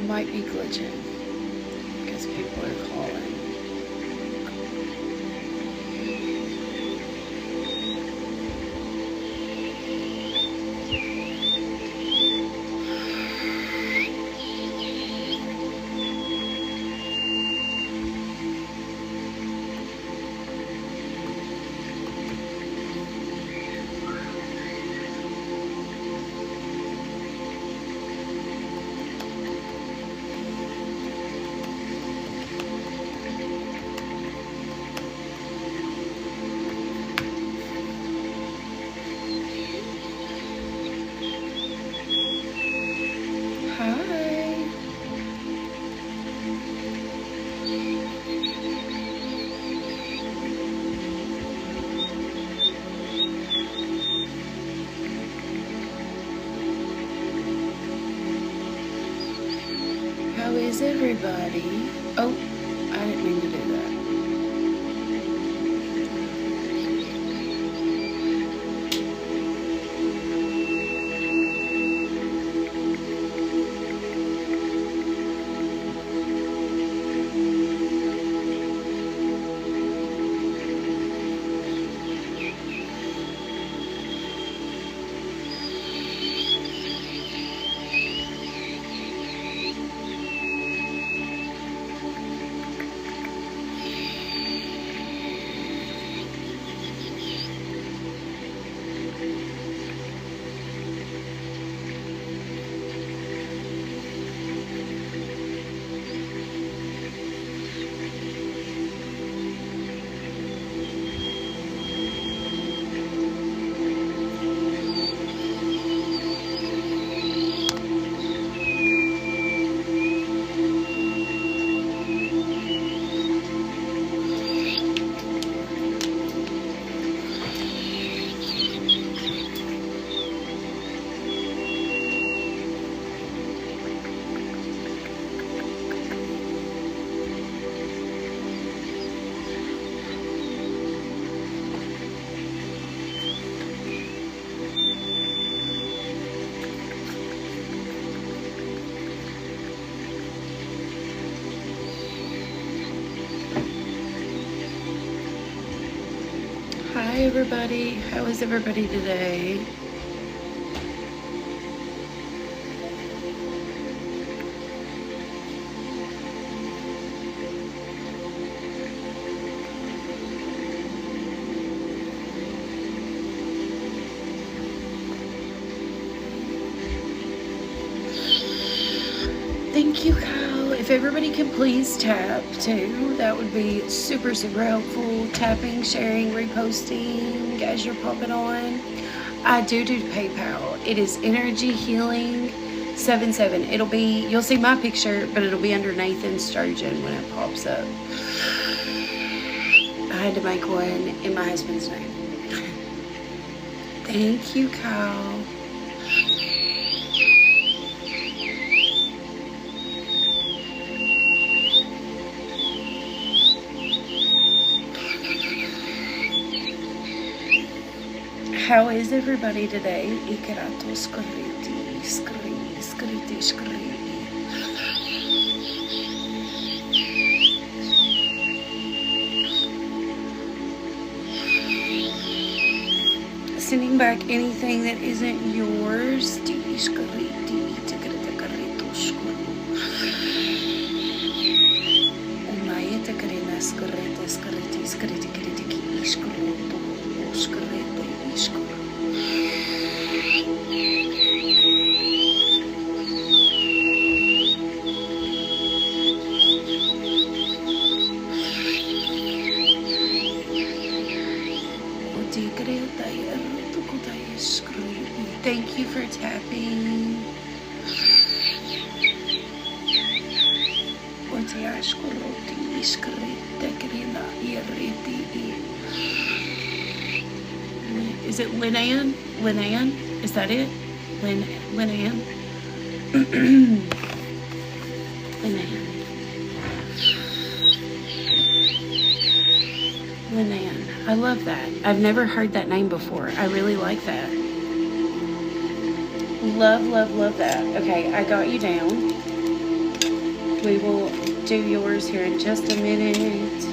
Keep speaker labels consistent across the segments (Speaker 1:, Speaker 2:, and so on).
Speaker 1: might be glitching because people are calling. How is everybody? Oh, I didn't mean to do that. Hi everybody, how is everybody today? Thank you, Kyle. If everybody can please tap too, that would be super, super helpful. Tapping, sharing, reposting as you're popping on. I do PayPal. It is Energy Healing 77. It'll be, you'll see my picture, but it'll be under Nathan Sturgeon when it pops up. I had to make one in my husband's name. Thank you, Kyle. How is everybody today? Ikarato skriti, skriti, skriti, skriti. Sending back anything that isn't yours. Thank you for tapping. Is it Linan? Linan? Is that it? Linan? Linan. Linan. I love that. I've never heard that name before. I really like that. Love, love, love that. Okay, I got you down. We will do yours here in just a minute.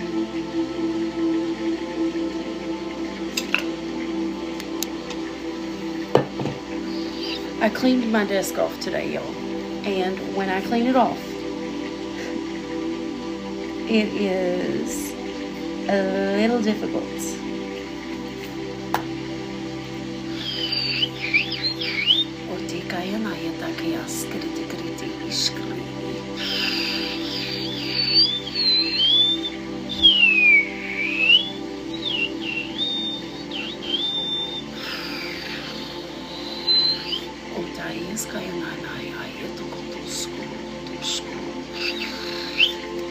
Speaker 1: I cleaned my desk off today, y'all. And when I clean it off, it is a little difficult.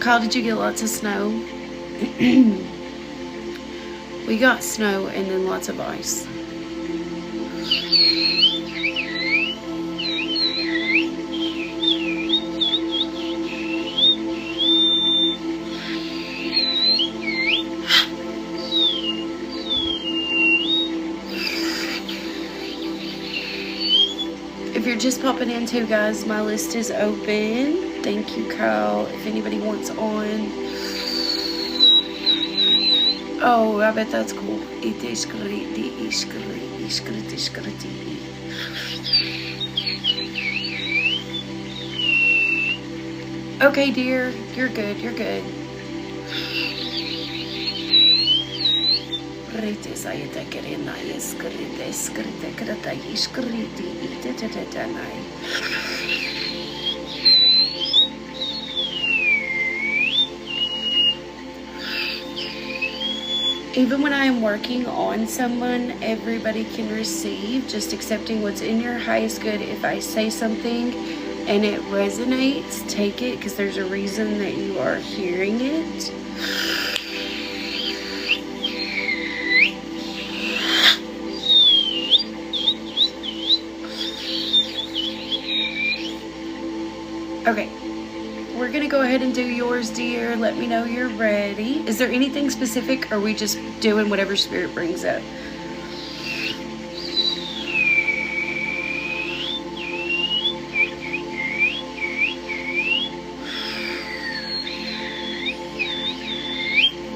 Speaker 1: Kyle, did you get lots of snow? We got snow and then lots of ice. If you're just popping in too, guys, my list is open. Thank you, Kyle. If anybody wants on. Oh, I bet that's cool. Okay, dear. You're good. You're good. Even when I am working on someone, everybody can receive, just accepting what's in your highest good. If I say something and it resonates, take it, because there's a reason that you are hearing it. Okay, we're going to go ahead and do yours, dear. Let me know you're ready. Is there anything specific, or are we just doing whatever spirit brings up?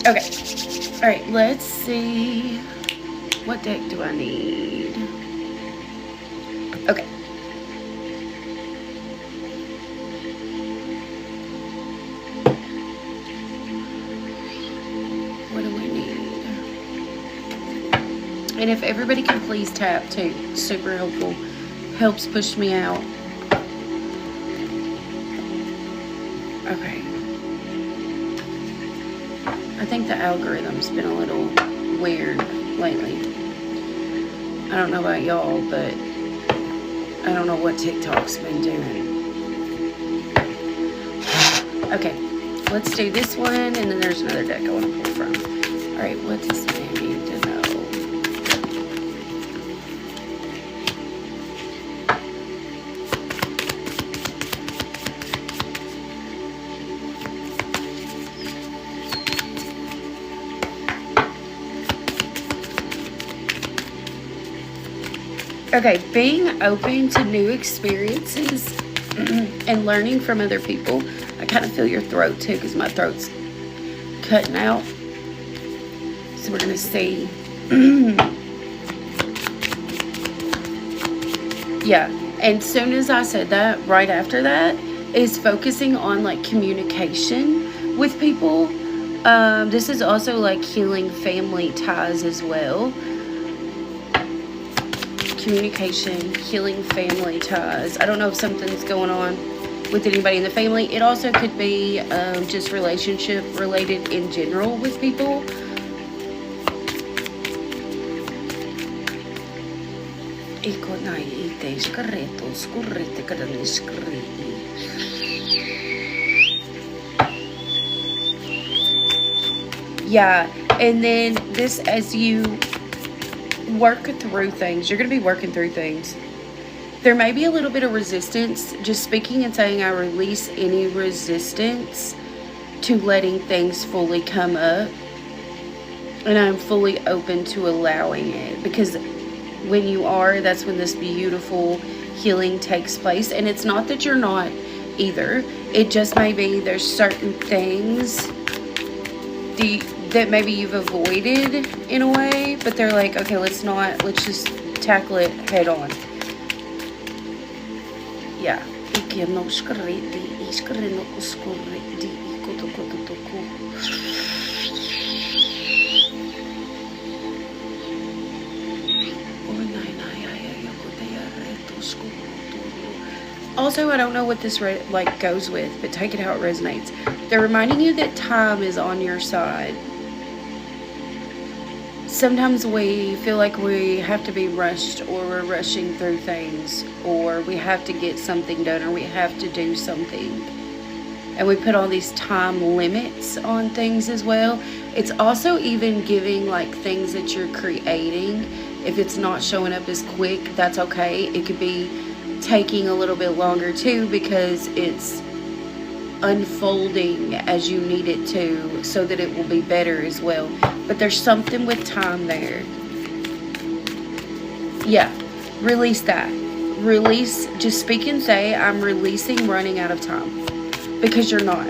Speaker 1: Okay, all right, let's see. What deck do I need? Okay. And if everybody can please tap too, super helpful. Helps push me out. Okay. I think the algorithm's been a little weird lately. I don't know about y'all, but I don't know what TikTok's been doing. Okay, let's do this one, and then there's another deck I want to pull from. All right, what does man need to know? Okay, being open to new experiences and learning from other people. I kind of feel your throat too, because my throat's cutting out. So we're going to see. Yeah, and soon as I said that, right after that, is focusing on like communication with people. This is also like healing family ties as well. Communication, healing family ties. I don't know if something's going on with anybody in the family. It also could be just relationship related in general with people. Yeah, and then this, as you work through things, you're going to be working through things. There may be a little bit of resistance. Just speaking and saying, I release any resistance to letting things fully come up, and I'm fully open to allowing it, because when you are, that's when this beautiful healing takes place. And it's not that you're not either. It just may be there's certain things that maybe you've avoided in a way, but they're like, okay, let's just tackle it head on. Yeah. Also, I don't know what this like goes with, but take it how it resonates. They're reminding you that time is on your side. Sometimes we feel like we have to be rushed, or we're rushing through things, or we have to get something done, or we have to do something. And we put all these time limits on things as well. It's also even giving like things that you're creating. If it's not showing up as quick, that's okay. It could be taking a little bit longer too, because it's unfolding as you need it to, so that it will be better as well. But there's something with time there. Yeah, release that. Release, just speak and say, I'm releasing running out of time. Because you're not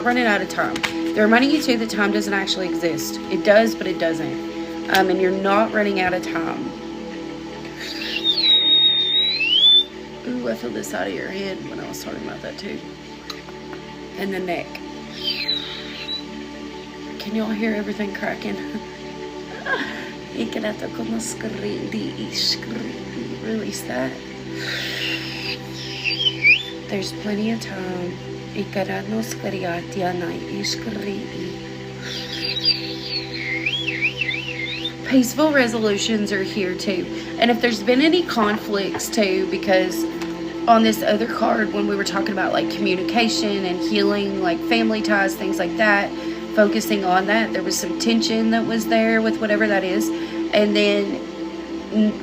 Speaker 1: running out of time. They're reminding you too that time doesn't actually exist. It does, but it doesn't. And you're not running out of time. Ooh, I feel this side of your head when I was talking about that too. And the neck. Can y'all hear everything cracking? Release that. There's plenty of time. Peaceful resolutions are here too. And if there's been any conflicts too, because on this other card, when we were talking about like communication and healing, like family ties, things like that, focusing on that, there was some tension that was there with whatever that is. And then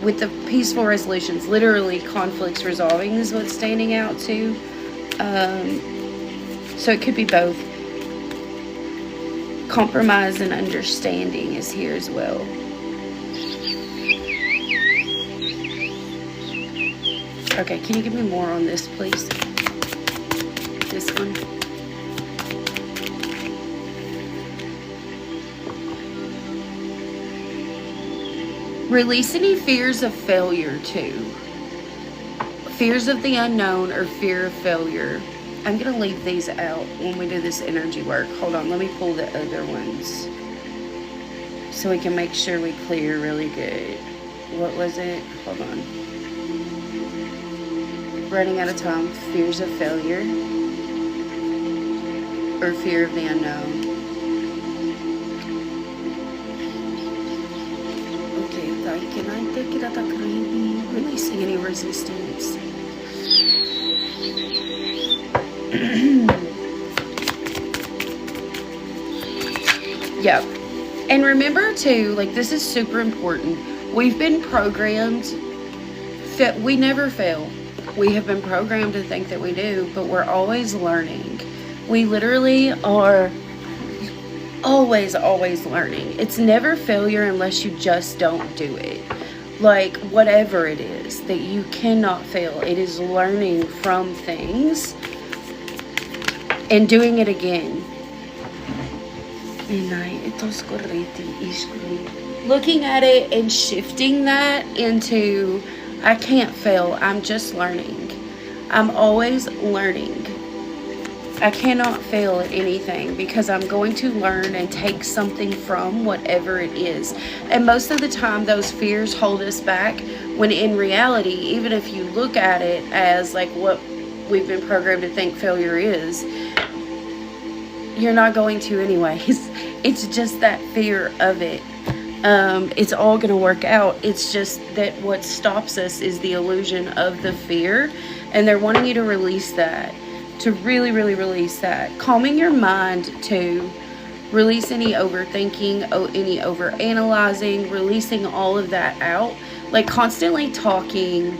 Speaker 1: with the peaceful resolutions, literally conflicts resolving is what's standing out too. So it could be both. Compromise and understanding is here as well. Okay, can you give me more on this, please? This one. Release any fears of failure too. Fears of the unknown or fear of failure. I'm going to leave these out when we do this energy work. Hold on, let me pull the other ones so we can make sure we clear really good. What was it? Hold on. Running out of time, fears of failure or fear of the unknown. Okay, can I take it out of releasing any resistance? Yeah. And remember too, like this is super important. We've been programmed, we never fail. We have been programmed to think that we do, but we're always learning. We literally are always learning. It's never failure unless you just don't do it. Like whatever it is that you cannot fail, it is learning from things and doing it again. Looking at it and shifting that into, I can't fail, I'm just learning. I'm always learning. I cannot fail at anything because I'm going to learn and take something from whatever it is. And most of the time those fears hold us back, when in reality, even if you look at it as like what we've been programmed to think failure is, you're not going to anyways. It's just that fear of it. It's all going to work out. It's just that what stops us is the illusion of the fear. And they're wanting you to release that. To really, really release that. Calming your mind to release any overthinking, any overanalyzing, releasing all of that out. Like constantly talking.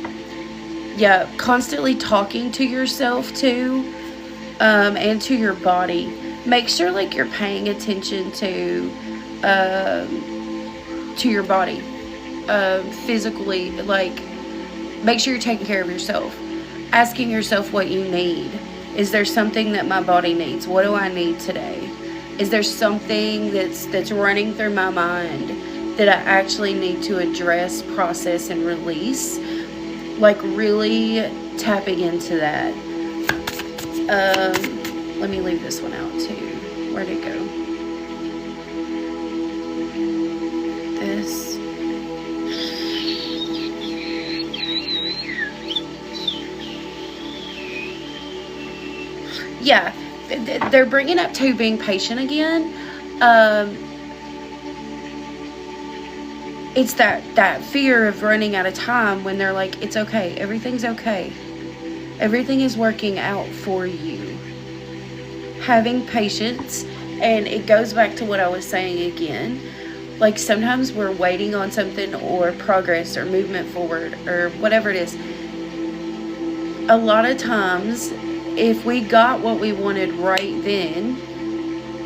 Speaker 1: Yeah, constantly talking to yourself too. And to your body. Make sure like you're paying attention to your body. Physically, like make sure you're taking care of yourself. Asking yourself what you need. Is there something that my body needs? What do I need today? Is there something that's running through my mind that I actually need to address, process, and release? Like really tapping into that. Let me leave this one out too. Where'd it go? This. Yeah, they're bringing up too being patient again. It's that fear of running out of time when they're like, it's okay, everything's okay. Everything is working out for you. Having patience, and it goes back to what I was saying again. Like sometimes we're waiting on something or progress or movement forward or whatever it is. A lot of times, if we got what we wanted right then,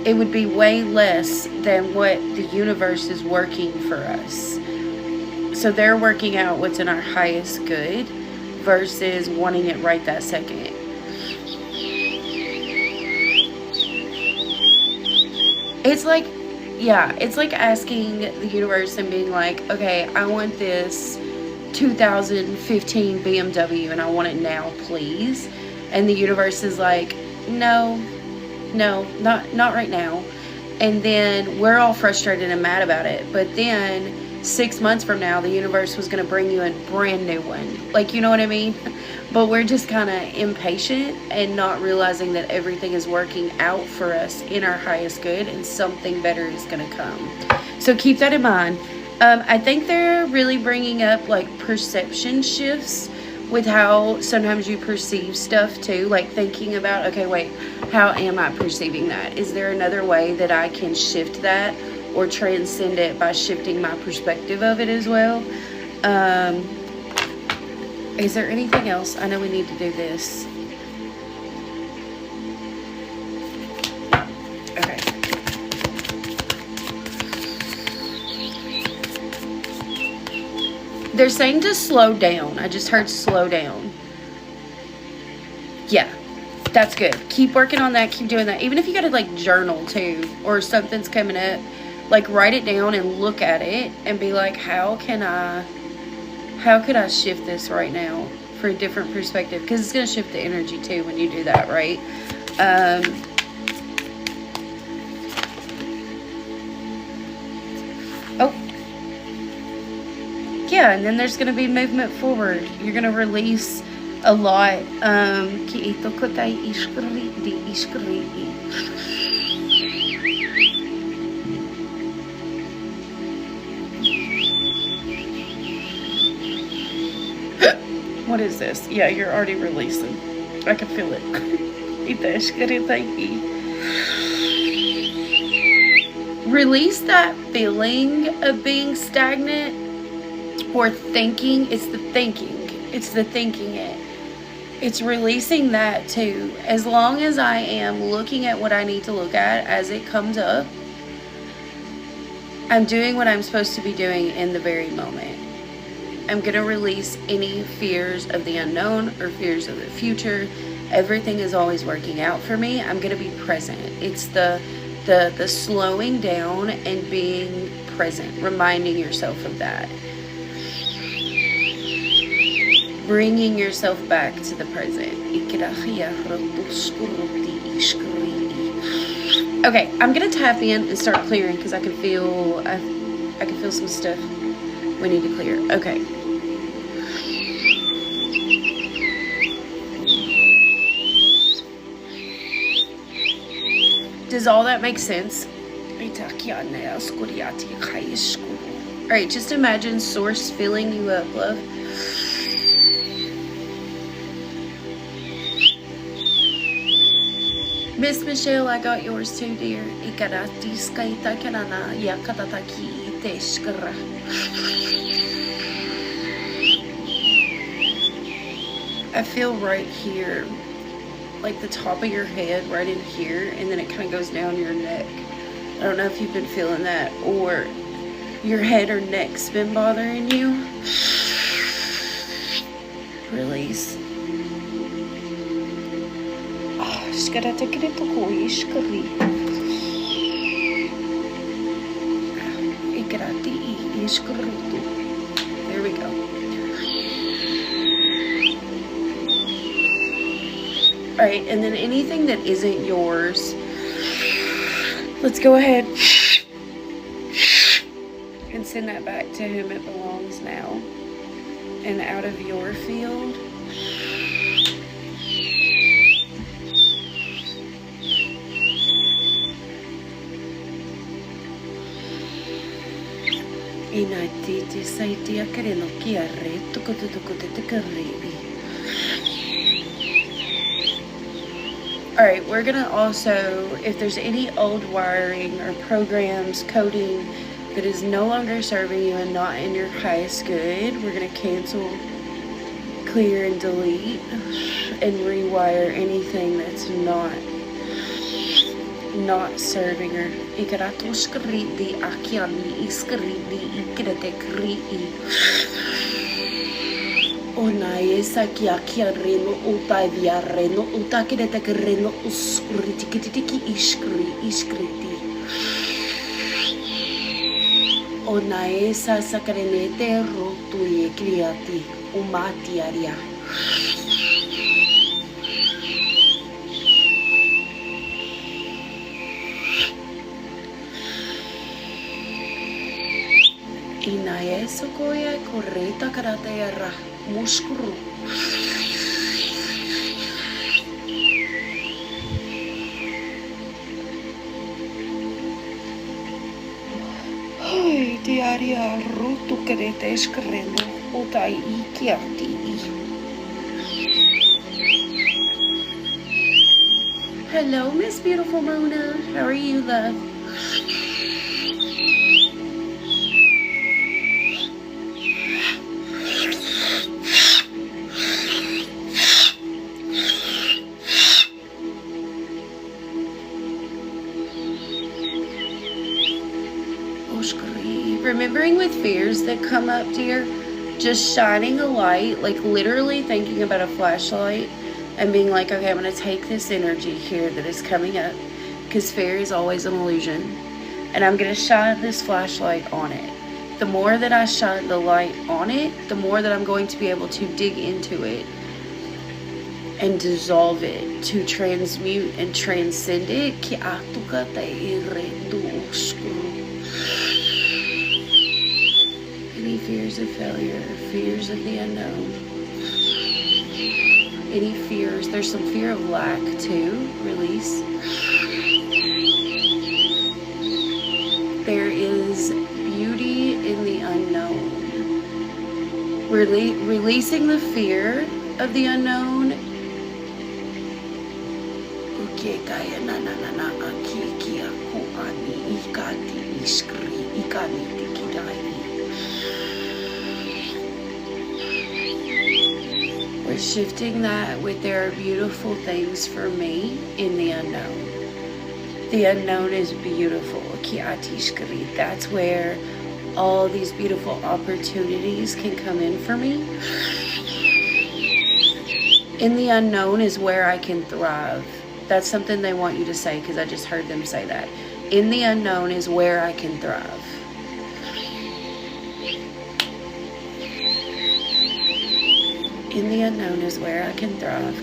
Speaker 1: it would be way less than what the universe is working for us. So they're working out what's in our highest good versus wanting it right that second. It's like, yeah, it's like asking the universe and being like, okay, I want this 2015 BMW and I want it now, please. And the universe is like, no, not right now. And then we're all frustrated and mad about it. But then 6 months from now, the universe was going to bring you a brand new one. Like, you know what I mean? But we're just kind of impatient and not realizing that everything is working out for us in our highest good and something better is going to come. So keep that in mind. I think they're really bringing up like perception shifts with how sometimes you perceive stuff too. Like thinking about, okay, wait, how am I perceiving that? Is there another way that I can shift that or transcend it by shifting my perspective of it as well? Is there anything else? I know we need to do this. Okay. They're saying to slow down. I just heard slow down. Yeah, that's good. Keep working on that. Keep doing that. Even if you got to like journal too, or something's coming up, like write it down and look at it and be like, how could I shift this right now for a different perspective? Because it's going to shift the energy too when you do that, right? Yeah, and then there's going to be movement forward. You're going to release a lot. What is this? Yeah, you're already releasing. I can feel it. Release that feeling of being stagnant or thinking. It's the thinking. It's the thinking it. It's releasing that too. As long as I am looking at what I need to look at as it comes up, I'm doing what I'm supposed to be doing in the very moment. I'm going to release any fears of the unknown or fears of the future. Everything is always working out for me. I'm going to be present. It's the slowing down and being present, reminding yourself of that. Bringing yourself back to the present. Okay, I'm going to tap in and start clearing because I can feel some stuff we need to clear. Okay. Does all that make sense? Alright, just imagine Source filling you up, love. Miss Michelle, I got yours too, dear. I feel right here, like the top of your head, right in here, and then it kind of goes down your neck. I don't know if you've been feeling that, or your head or neck's been bothering you. Release. There we go. Alright, and then anything that isn't yours, let's go ahead and send that back to whom it belongs now and out of your field. Alright, we're going to also, if there's any old wiring or programs, coding that is no longer serving you and not in your highest good, we're going to cancel, clear, and delete and rewire anything that's not serving her. Onae sakiakia reno utavia reno utakidete reno usuritikitiki iskriti. Onae sa sakrenete rotuye kliati umati aria. Inae sokoya koreta karate era. Muskuru. Ay, diaria rutu kerete eskreno utai ikiati. Hello, Miss Beautiful Mona. How are you, love? Remembering with fears that come up, dear, just shining a light, like literally thinking about a flashlight and being like, okay, I'm going to take this energy here that is coming up, because fear is always an illusion, and I'm going to shine this flashlight on it. The more that I shine the light on it, the more that I'm going to be able to dig into it and dissolve it, to transmute and transcend it. Any fears of failure, fears of the unknown, any fears, there's some fear of lack too, release. There is beauty in the unknown. Releasing the fear of the unknown. We're shifting that with there are beautiful things for me in the unknown. The unknown is beautiful. That's where all these beautiful opportunities can come in for me. In the unknown is where I can thrive. That's something they want you to say, because I just heard them say that. In the unknown is where I can thrive. In the unknown is where I can thrive.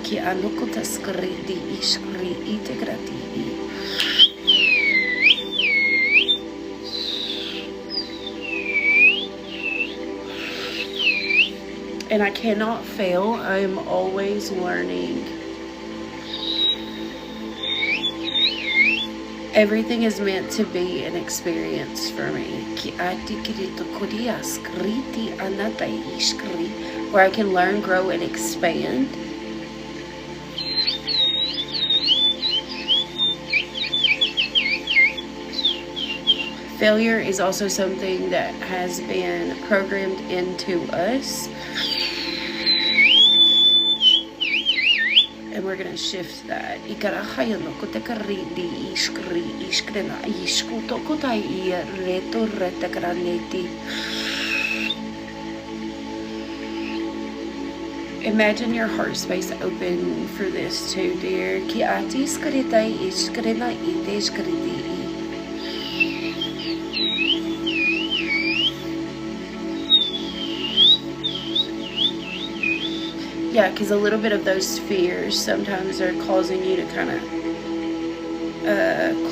Speaker 1: And I cannot fail. I am always learning. Everything is meant to be an experience for me. Where I can learn, grow, and expand. Failure is also something that has been programmed into us. And we're going to shift that. Imagine your heart space open for this too, dear. Ki ati skaritai iskarina ite skariti. Yeah, because a little bit of those fears sometimes are causing you to kind of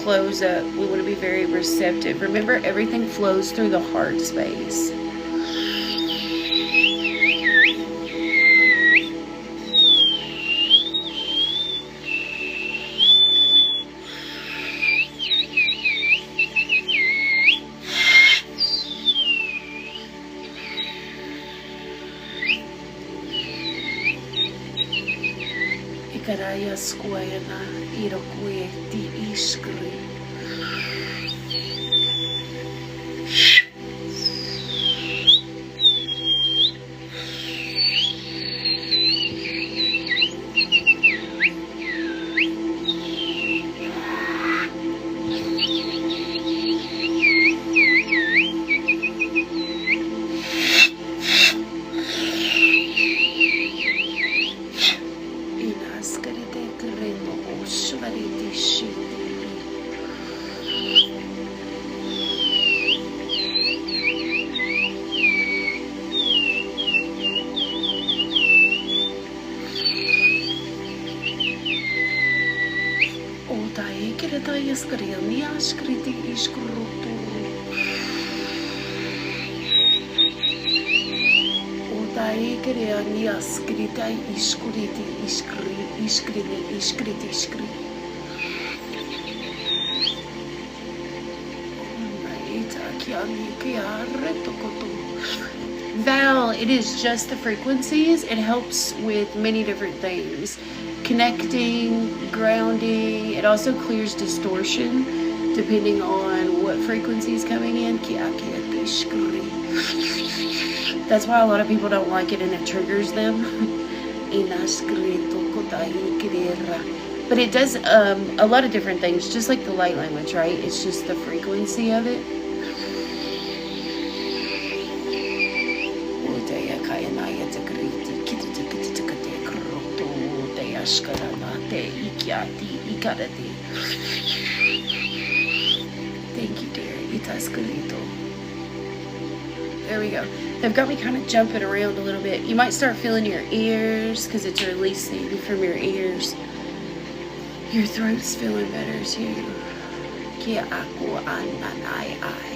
Speaker 1: close up. We want to be very receptive. Remember, everything flows through the heart space. Ikaraya squayana irokue di iskri. Val, it is just the frequencies. It helps with many different things. Connecting, grounding. It also clears distortion depending on what frequency is coming in. That's why a lot of people don't like it and it triggers them. But it does a lot of different things, just like the light language, right? It's just the frequency of it. Thank you, dear. There we go. They've got me kind of jumping around a little bit. You might start feeling your ears because it's releasing from your ears. Your throat's feeling better too. Kia aku ananai ai.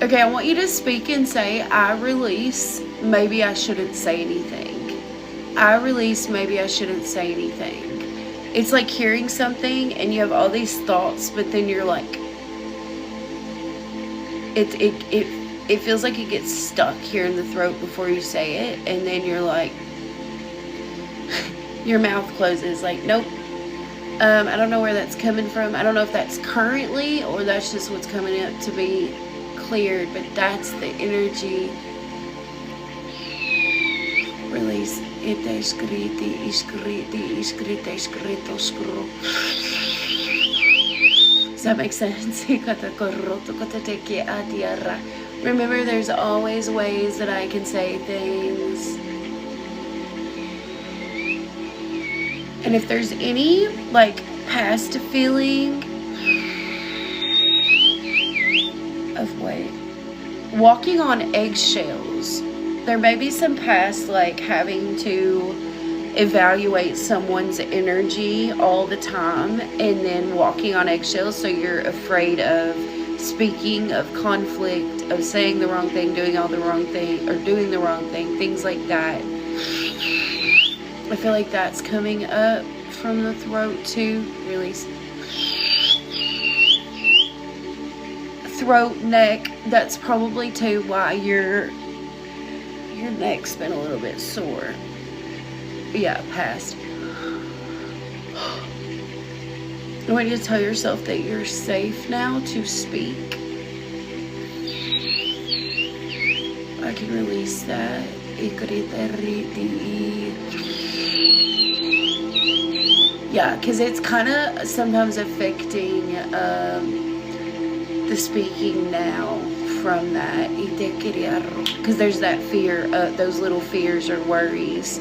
Speaker 1: Okay, I want you to speak and say, I release, maybe I shouldn't say anything. I release, maybe I shouldn't say anything. It's like hearing something and you have all these thoughts, but then you're like, it feels like it gets stuck here in the throat before you say it, and then you're like, your mouth closes, like, nope. I don't know where that's coming from. I don't know if that's currently or that's just what's coming up to be cleared, but that's the energy. Release. Does that make sense? Remember, there's always ways that I can say things. And if there's any like past feeling of walking on eggshells, there may be some past like having to evaluate someone's energy all the time and then walking on eggshells, so you're afraid of speaking, of conflict, of saying the wrong thing, doing all the wrong thing, or doing the wrong thing, things like that. I feel like that's coming up from the throat too. Release. Throat, neck, that's probably too why your neck's been a little bit sore. Yeah, past. I want you to tell yourself that you're safe now to speak. I can release that. Yeah, because it's kind of sometimes affecting the speaking now from that. Because there's that fear, those little fears or worries.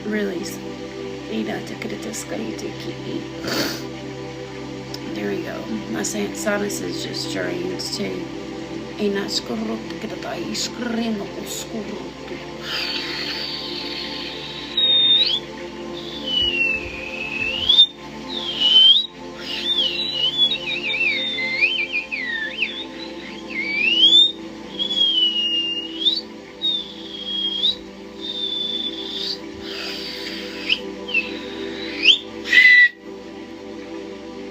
Speaker 1: Release. There we go. My sinus is just drained too.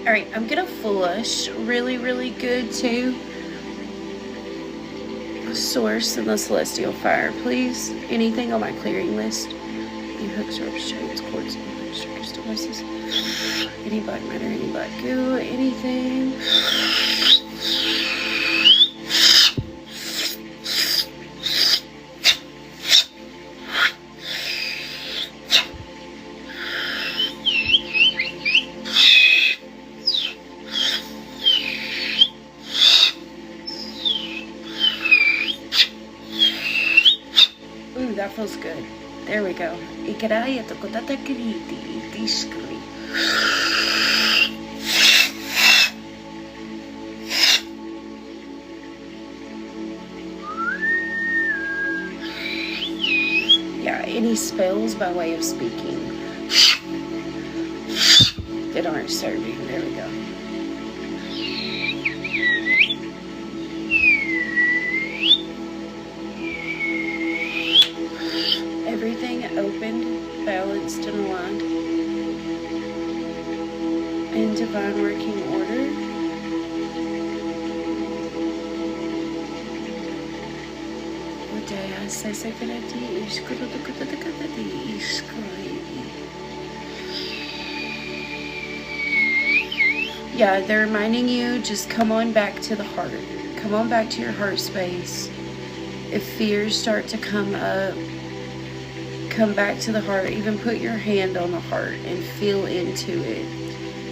Speaker 1: Alright, I'm gonna flush really, really good too. Source and the celestial fire, please. Anything on my clearing list. Any hooks, ropes, chains, cords, triggers, devices. Any black matter, any black goo, anything. That feels good. There we go. Yeah, any spells by way of speaking that aren't serving. There we go. Everything opened, balanced, and aligned in divine working order. Yeah, they're reminding you, just come on back to the heart. Come on back to your heart space. If fears start to come up, come back to the heart. Even put your hand on the heart and feel into it.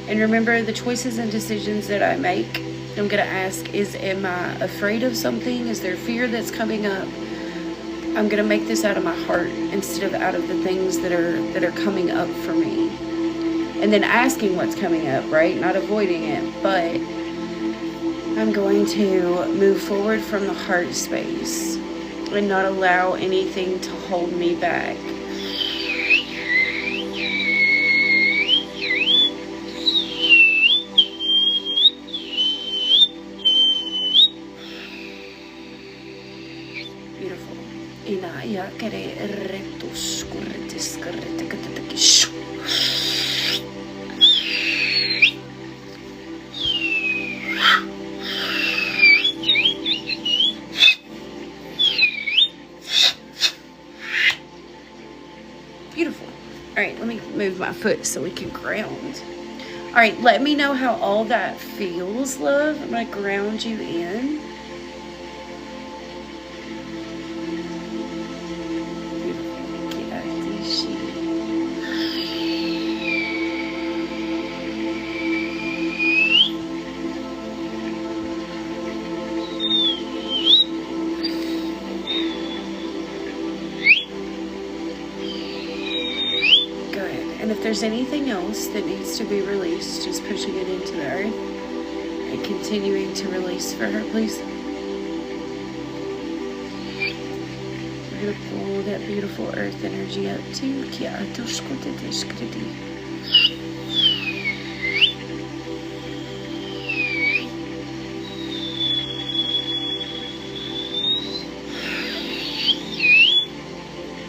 Speaker 1: And remember, the choices and decisions that I make, I'm going to ask, am I afraid of something? Is there fear that's coming up? I'm going to make this out of my heart instead of out of the things that are coming up for me. And then asking what's coming up, right? Not avoiding it, but I'm going to move forward from the heart space and not allow anything to hold me back. Beautiful. Beautiful. All right, let me move my foot so we can ground. All right, let me know how all that feels, love. I'm going to ground you in. And if there's anything else that needs to be released, just pushing it into the earth and continuing to release for her, please. We're going to pull that beautiful earth energy up too.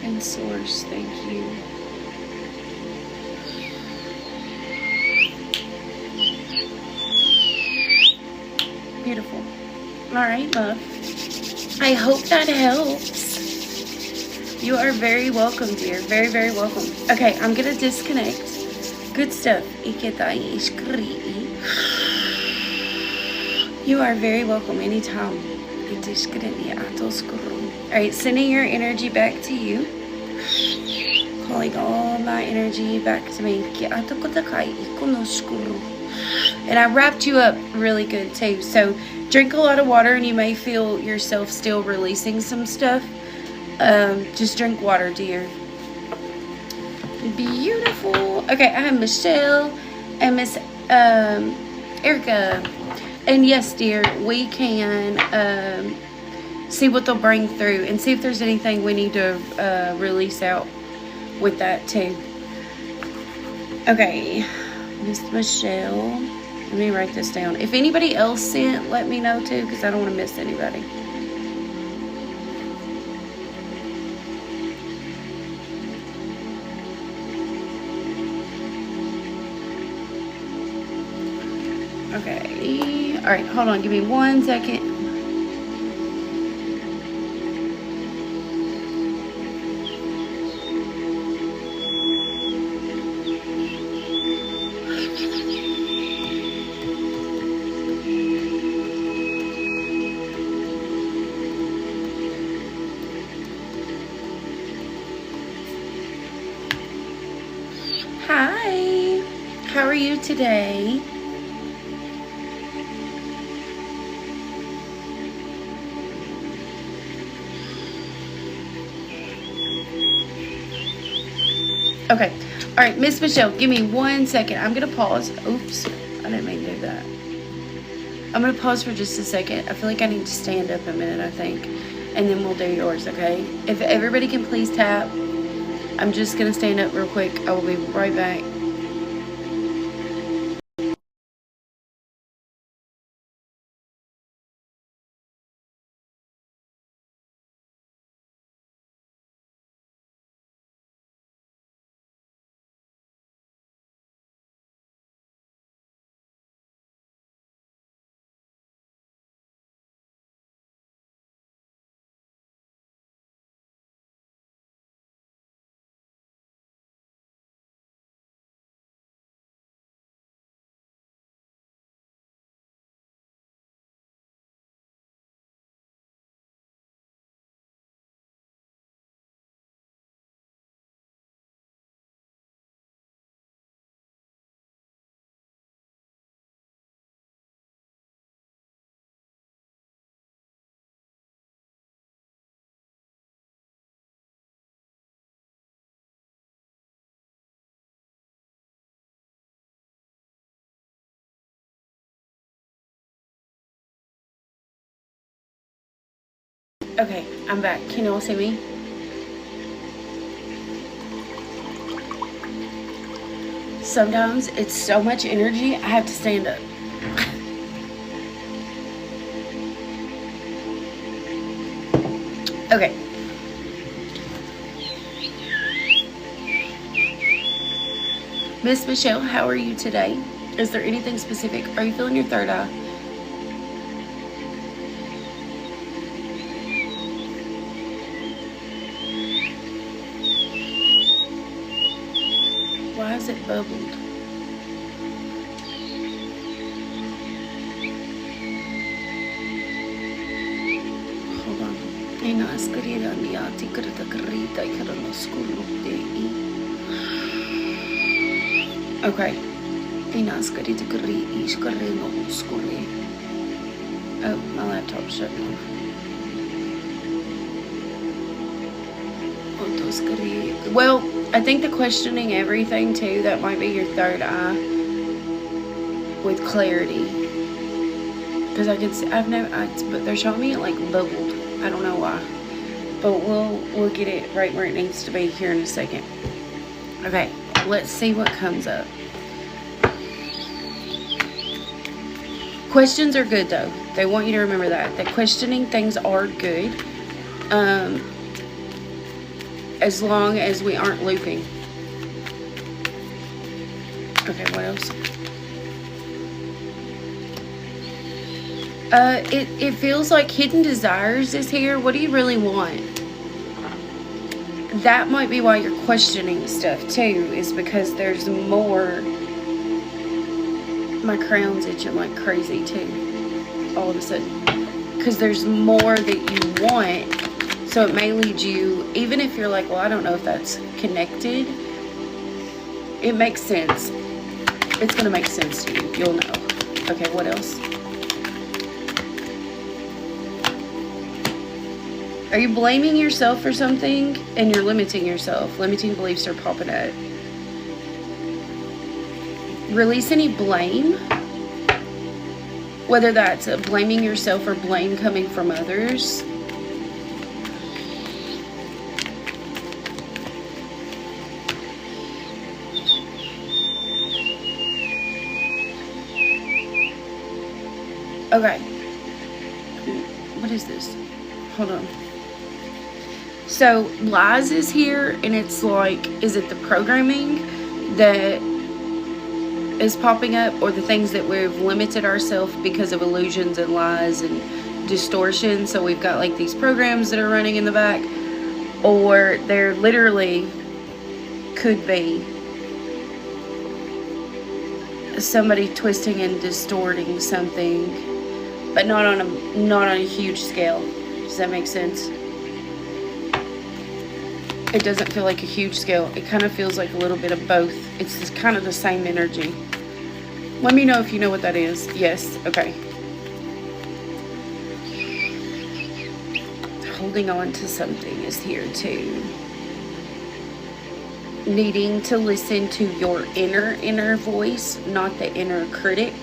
Speaker 1: And Source, thank you. Beautiful. All right, love. I hope that helps. You are very welcome, dear. Very, very welcome. Okay, I'm going to disconnect. Good stuff. You are very welcome anytime. Alright, sending your energy back to you. Calling all my energy back to me. And I wrapped you up really good too. So drink a lot of water and you may feel yourself still releasing some stuff. Just drink water, dear. Beautiful. Okay, I have Michelle and Miss Erica. And yes, dear, we can see what they'll bring through and see if there's anything we need to release out with that too. Okay, Miss Michelle. Let me write this down. If anybody else sent, let me know too, because I don't want to miss anybody. Okay. All right, hold on. Give me 1 second. Hi. How are you today? Okay. All right, Miss Michelle, give me 1 second. I'm going to pause. Oops. I didn't mean to do that. I'm going to pause for just a second. I feel like I need to stand up a minute, I think. And then we'll do yours, okay? If everybody can please tap. I'm just going to stand up real quick. I will be right back. Okay, I'm back. Can you all see me? Sometimes it's so much energy, I have to stand up. Okay. Miss Michelle, how are you today? Is there anything specific? Are you feeling your third eye? Why is it bubbled? Hold on. Okay. Oh, my laptop's shutting off. Well, I think the questioning everything too, that might be your third eye with clarity. Because I can see, but they're showing me it like bubbled. I don't know why. But we'll get it right where it needs to be here in a second. Okay, let's see what comes up. Questions are good though. They want you to remember that questioning things are good. As long as we aren't looping. Okay, what else? It feels like hidden desires is here. What do you really want? That might be why you're questioning stuff too, is because there's more. My crown's itching like crazy too, all of a sudden. Because there's more that you want, so it may lead you, even if you're like, well, I don't know if that's connected, it makes sense. It's going to make sense to you. You'll know. Okay, what else? Are you blaming yourself for something and you're limiting yourself? Limiting beliefs are popping up. Release any blame. Whether that's blaming yourself or blame coming from others. Okay. What is this? Hold on. So, lies is here, and it's like, is it the programming that is popping up, or the things that we've limited ourselves because of illusions and lies and distortion? So we've got like these programs that are running in the back, or there literally could be somebody twisting and distorting something, but not on a huge scale. Does that make sense? It doesn't feel like a huge scale. It kind of feels like a little bit of both. It's just kind of the same energy. Let me know if you know what that is. Yes. Okay. Holding on to something is here too. Needing to listen to your inner voice, not the inner critic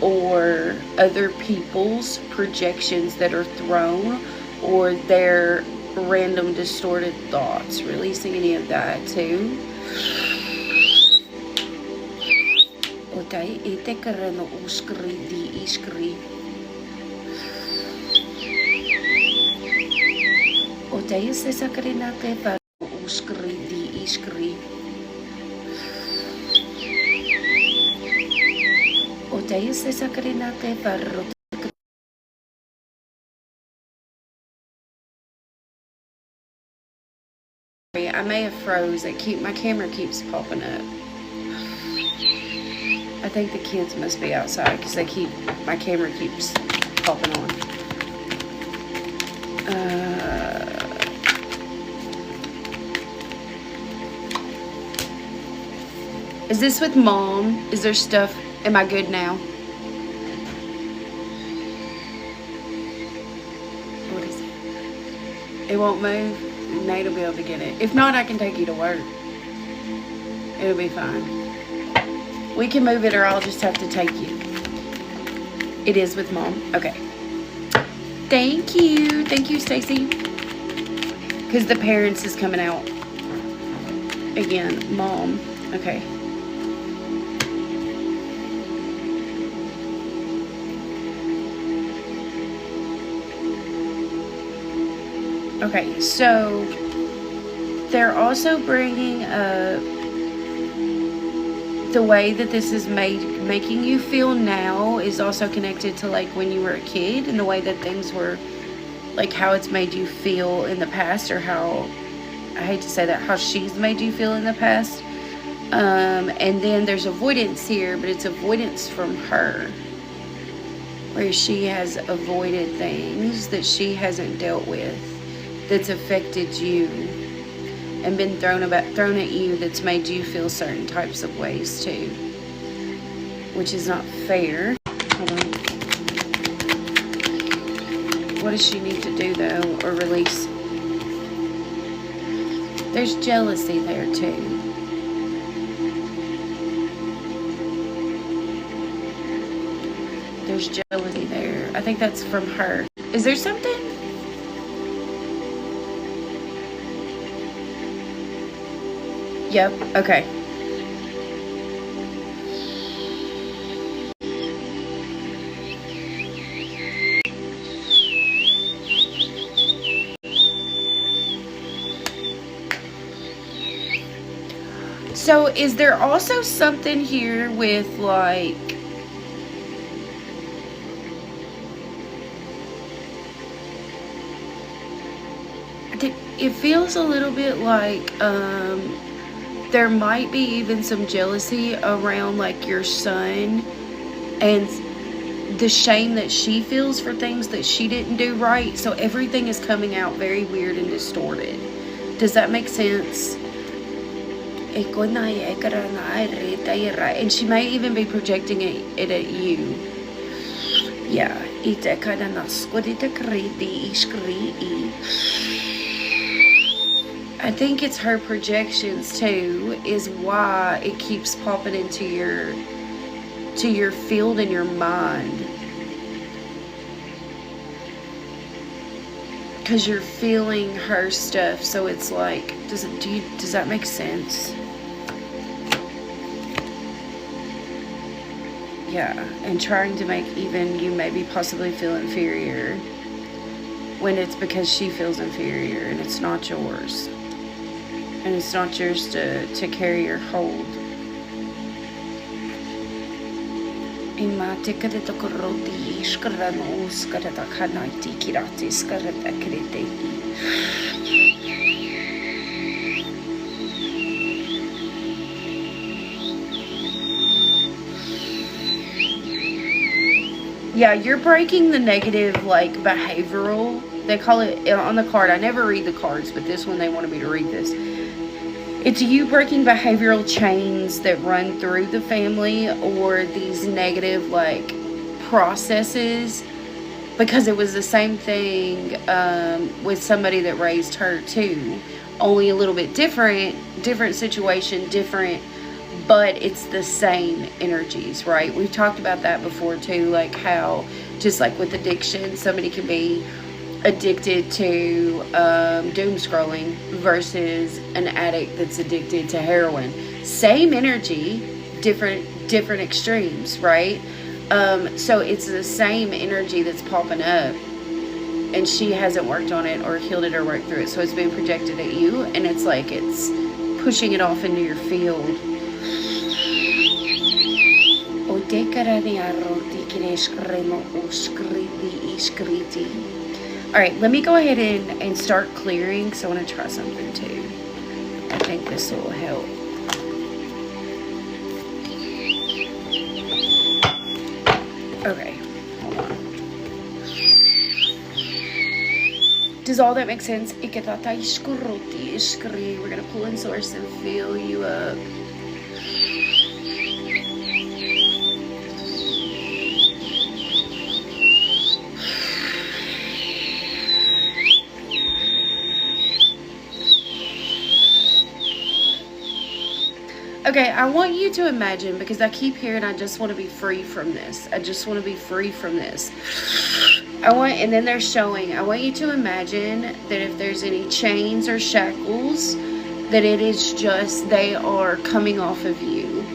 Speaker 1: or other people's projections that are thrown, or their random distorted thoughts. Releasing any of that too. Okay, ite kareno uskri di iskri. Ote se sakrina ke par uskri di iskri. Ote se sakrina ke par. I may have froze. My camera keeps popping up. I think the kids must be outside because my camera keeps popping on. Is this with mom? Is there stuff? Am I good now? What is it? It won't move? Nate will be able to get it. If not, I can take you to work. It'll be fine. We can move it, or I'll just have to take you. It is with mom. Okay. Thank you. Thank you, Stacy. Because the parents is coming out. Again, mom. Okay. Okay, so they're also bringing up the way that this is making you feel now is also connected to like when you were a kid, and the way that things were, like how it's made you feel in the past, or how, I hate to say that, how she's made you feel in the past. And then there's avoidance here, but it's avoidance from her, where she has avoided things that she hasn't dealt with, that's affected you and been thrown at you, that's made you feel certain types of ways too, which is not fair. Hold on. What does she need to do though, or release? There's jealousy there too. There's jealousy there. I think that's from her. Is there something? Yep, okay. So is there also something here with like it feels a little bit like there might be even some jealousy around like your son and the shame that she feels for things that she didn't do right. So everything is coming out very weird and distorted. Does that make sense? And she may even be projecting it at you. Yeah. I think it's her projections too is why it keeps popping into your field in your mind, because you're feeling her stuff. So it's like, does that make sense? Yeah, and trying to make even you maybe possibly feel inferior when it's because she feels inferior and it's not yours. And it's not yours to carry or hold. Yeah, you're breaking the negative, like, behavioral. They call it on the card. I never read the cards, but this one they wanted me to read this. It's you breaking behavioral chains that run through the family, or these negative, like, processes, because it was the same thing with somebody that raised her too, only a little bit different situation, different, but it's the same energies, right? We've talked about that before too, like how, just like with addiction, somebody can be addicted to doom scrolling versus an addict that's addicted to heroin. Same energy, different extremes, right? So it's the same energy that's popping up, and she hasn't worked on it or healed it or worked through it. So it's being projected at you, and it's like it's pushing it off into your field. Alright, let me go ahead and start clearing, so I want to try something too. I think this will help. Okay, hold on. Does all that make sense? We're going to pull in source and fill you up. Okay, I want you to imagine, because I keep hearing I just want to be free from this. I just want to be free from this. And then they're showing, I want you to imagine that if there's any chains or shackles, that it is just, they are coming off of you.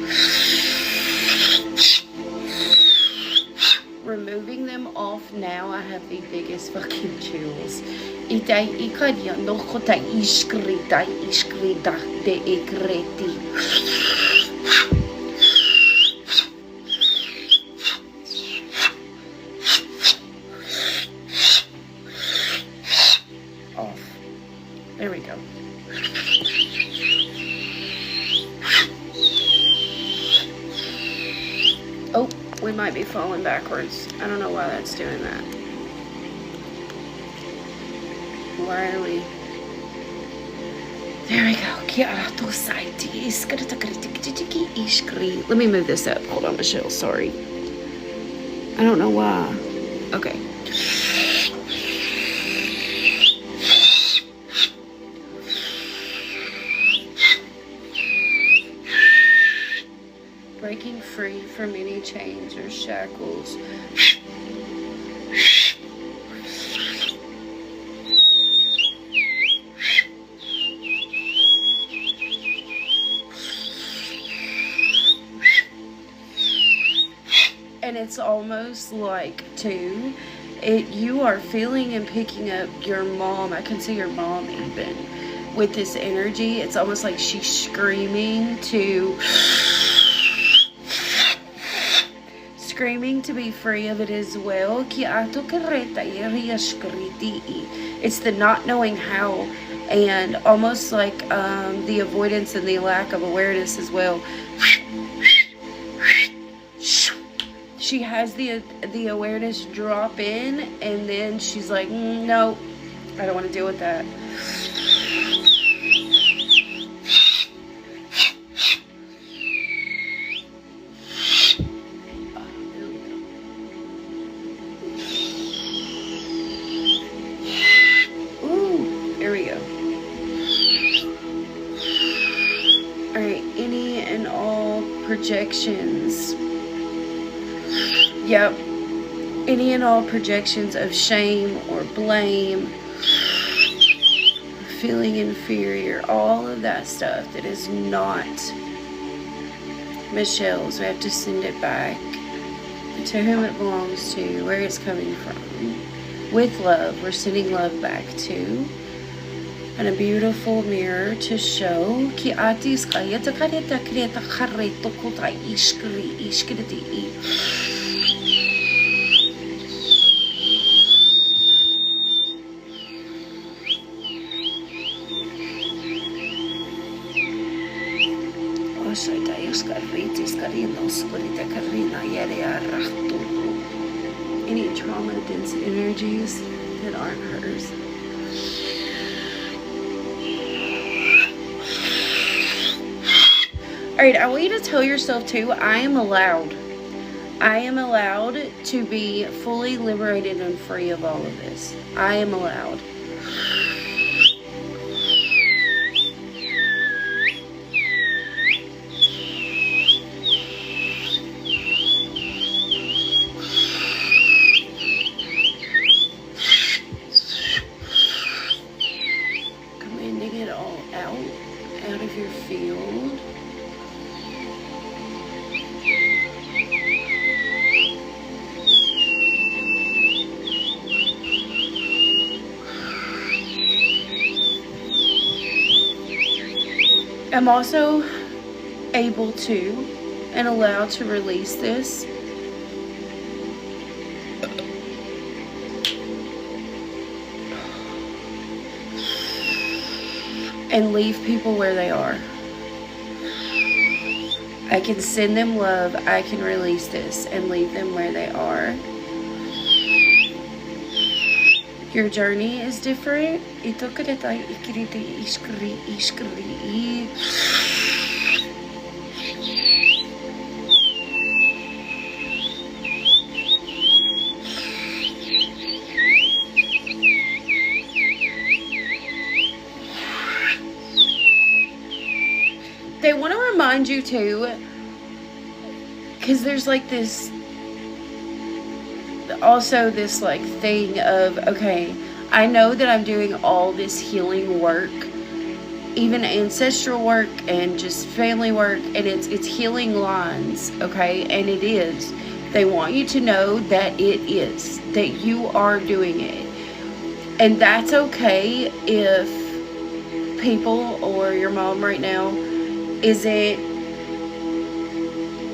Speaker 1: Removing them off now, I have the biggest fucking chills. Off. There we go. Oh, we might be falling backwards. I don't know why that's doing that. Why are we? There we go. Let me move this up. Hold on, Michelle. Sorry. I don't know why. Okay. Breaking free from any chains or shackles. And it's almost like, too, you are feeling and picking up your mom. I can see your mom even with this energy. It's almost like she's screaming to be free of it as well. It's the not knowing how, and almost like the avoidance and the lack of awareness as well. She has the awareness drop in, and then she's like, no, I don't want to deal with that. Projections. Yep. Any and all projections of shame or blame, feeling inferior, all of that stuff that is not Michelle's. We have to send it back to whom it belongs to, where it's coming from. With love, we're sending love back to. And a beautiful mirror to show ki atis kayata kareta kreta khareto kota ishkriti. Oshaita ishkaritis karinos kurita karina yere arachtu. Any trauma dense energies that aren't hers. Alright, I want you to tell yourself too, I am allowed to be fully liberated and free of all of this. I am allowed. Commanding it all out of your field. I'm also able to and allowed to release this and leave people where they are. I can send them love. I can release this and leave them where they are. Your journey is different. They want to remind you too, because there's like this, also this like thing of, okay, I know that I'm doing all this healing work, even ancestral work and just family work, and it's healing lines, okay, and it is. They want you to know that it is, that you are doing it, and that's okay if people or your mom right now isn't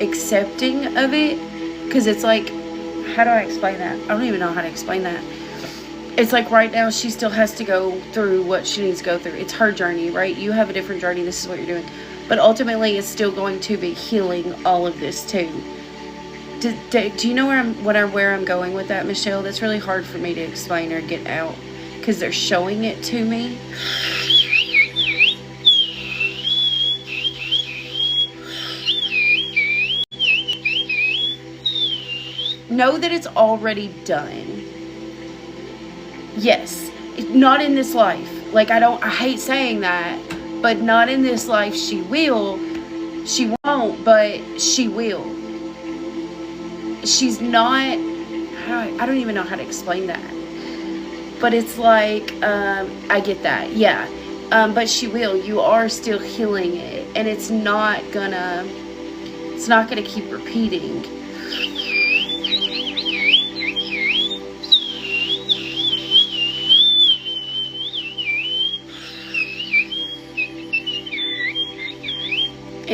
Speaker 1: accepting of it, because it's like, how do I explain that? I don't even know how to explain that. It's like right now she still has to go through what she needs to go through. It's her journey, right? You have a different journey. This is what you're doing. But ultimately, it's still going to be healing all of this too. Do you know where I'm going with that, Michelle? That's really hard for me to explain or get out, because they're showing it to me. Know that it's already done. Yes, not in this life. Like, I hate saying that, but not in this life. She will. She won't, but she will. She's not, I don't even know how to explain that. But it's like, I get that, yeah. But she will. You are still healing it, and it's not gonna keep repeating.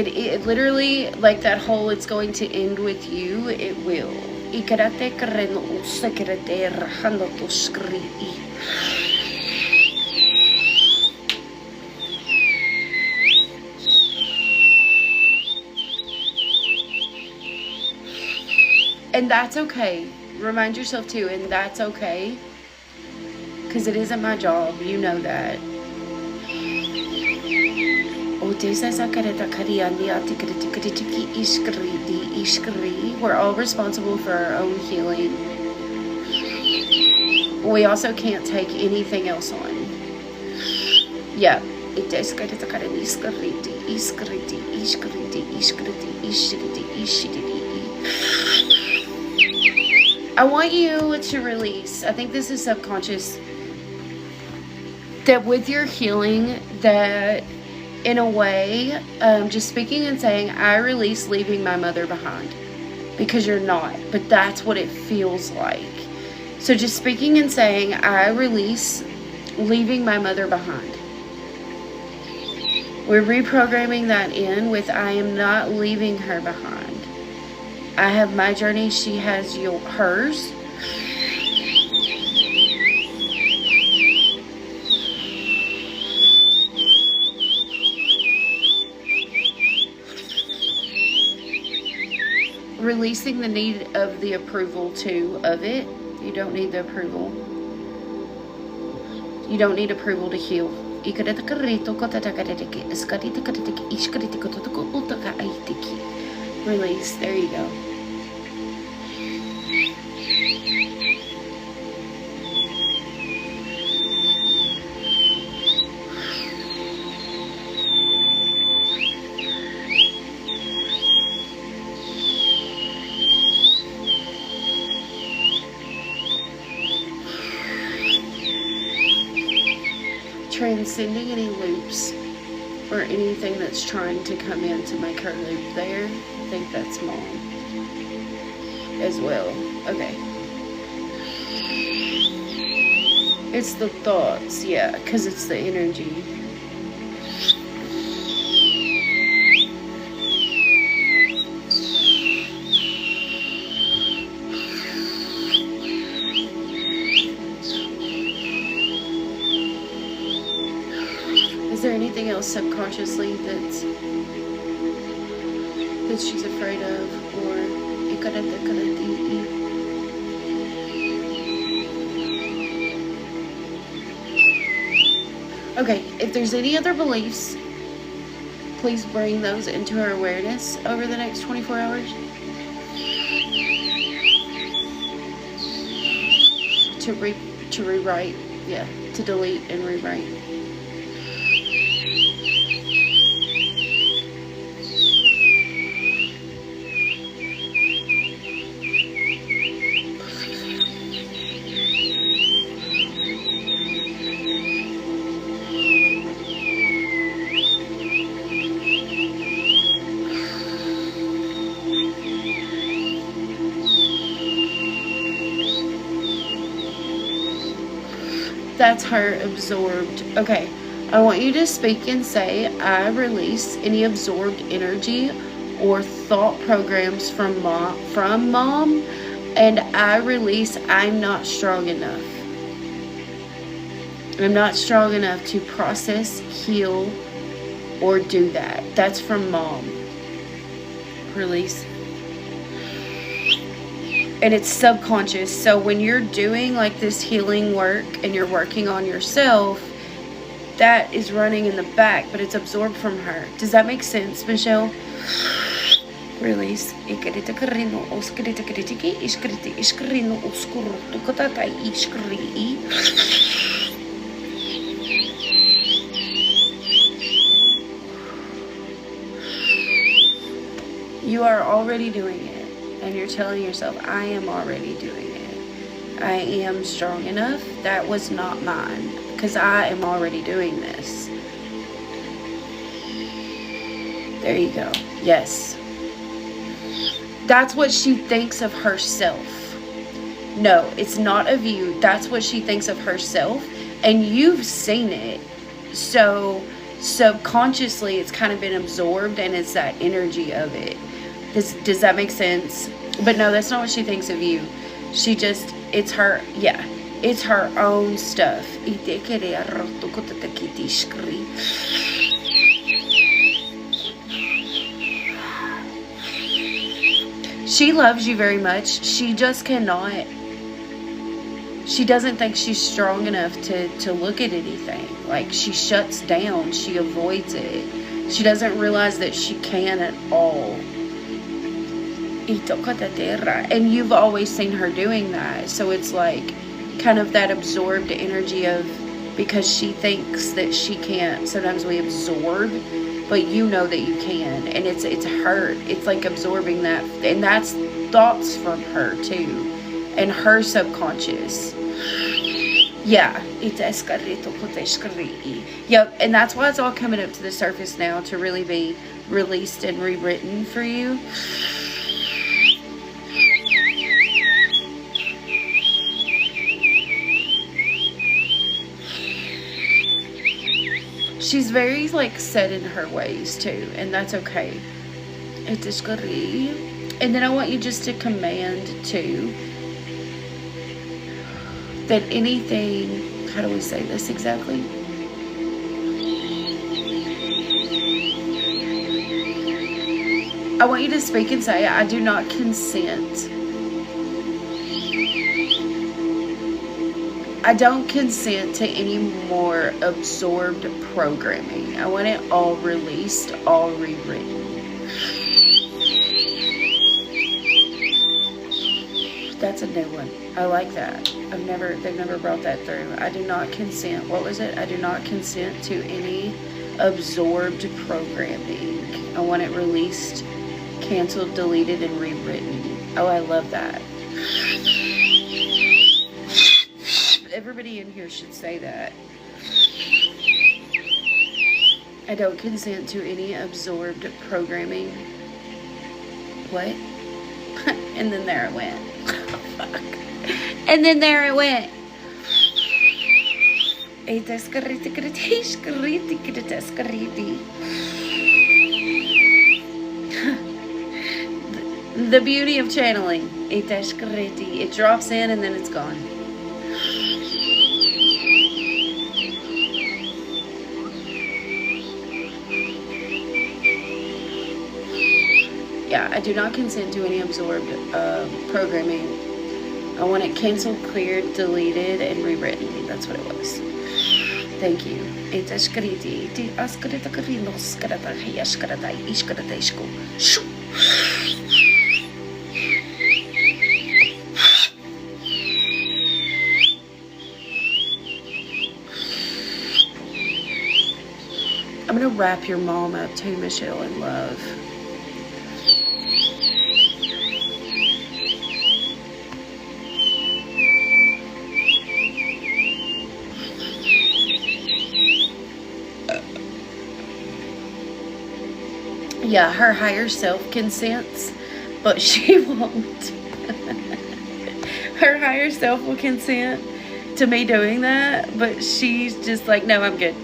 Speaker 1: It literally, like that whole it's going to end with you, it will. Ikarate kareno usakarate rahando to skrii. And that's okay. Remind yourself too, and that's okay. Because it isn't my job, you know that. We're all responsible for our own healing. We also can't take anything else on. Yeah. I want you to release, I think this is subconscious, that with your healing, that in a way, just speaking and saying, I release leaving my mother behind. Because you're not, but that's what it feels like. So just speaking and saying, I release leaving my mother behind. We're reprogramming that in with, I am not leaving her behind. I have my journey, she has hers. Releasing the need of the approval too of it. You don't need the approval. You don't need approval to heal. Release. There you go. Transcending any loops or anything that's trying to come in to make her loop there. I think that's mom as well. Okay. It's the thoughts, yeah, because it's the energy. Is there anything else subconsciously that she's afraid of, or okay, if there's any other beliefs, please bring those into her awareness over the next 24 hours. To rewrite, yeah, to delete and rewrite. That's her absorbed. Okay, I want you to speak and say, I release any absorbed energy or thought programs from mom, and I release, I'm not strong enough. I'm not strong enough to process, heal, or do that. That's from mom. Release. And it's subconscious. So when you're doing like this healing work and you're working on yourself, that is running in the back, but it's absorbed from her. Does that make sense, Michelle? Release. You are already doing it. And you're telling yourself, I am already doing it. I am strong enough. That was not mine. Because I am already doing this. There you go. Yes. That's what she thinks of herself. No, it's not of you. That's what she thinks of herself. And you've seen it. So subconsciously it's kind of been absorbed, and it's that energy of it. Does that make sense? But no, that's not what she thinks of you. She just, it's her, yeah, it's her own stuff. She loves you very much. She just cannot, she doesn't think she's strong enough to look at anything. Like, she shuts down. She avoids it. She doesn't realize that she can at all. And you've always seen her doing that. So it's like kind of that absorbed energy of, because she thinks that she can't. Sometimes we absorb, but you know that you can. And it's hurt. It's like absorbing that. And that's thoughts from her too. And her subconscious. Yeah. Yep. And that's why it's all coming up to the surface now, to really be released and rewritten for you. She's very like set in her ways too, and that's okay. And then I want you just to command too that anything, how do we say this exactly? I want you to speak and say, I do not consent. I don't consent to any more absorbed programming. I want it all released, all rewritten. That's a new one. I like that. They've never brought that through. I do not consent. What was it? I do not consent to any absorbed programming. I want it released, canceled, deleted, and rewritten. Oh, I love that. Everybody in here should say that. I don't consent to any absorbed programming. What? And then there it went. Fuck. And then there it went. The beauty of channeling. It drops in and then it's gone. Yeah, I do not consent to any absorbed programming. I want it canceled, cleared, deleted, and rewritten. That's what it was. Thank you. I'm going to wrap your mom up too, Michelle, in love. Yeah, her higher self consents, but she won't. Her higher self will consent to me doing that, but she's just like, no, I'm good.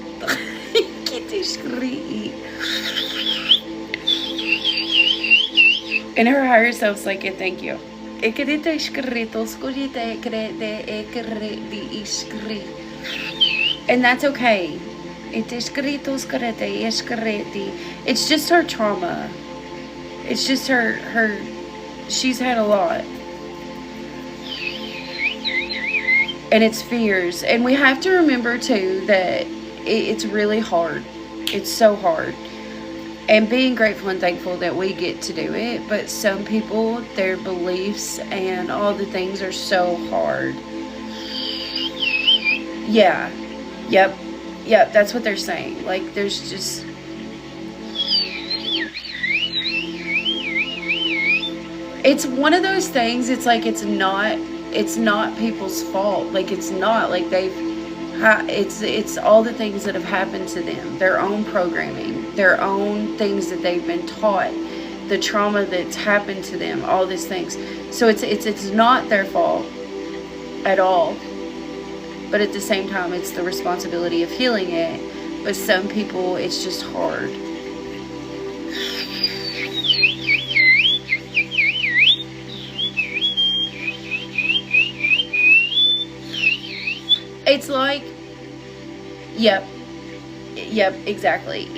Speaker 1: And her higher self's like, yeah, thank you. And that's okay. It's just her trauma. It's just her she's had a lot. And it's fears. And we have to remember too that it's really hard. It's so hard. And being grateful and thankful that we get to do it. But some people, their beliefs and all the things are so hard. Yeah. Yep. Yeah, that's what they're saying. Like, there's just... It's one of those things, it's like it's not people's fault. Like, it's not. Like, it's all the things that have happened to them. Their own programming. Their own things that they've been taught. The trauma that's happened to them. All these things. So it's not their fault at all. But at the same time, it's the responsibility of healing it. But some people, it's just hard. It's like, yep, exactly.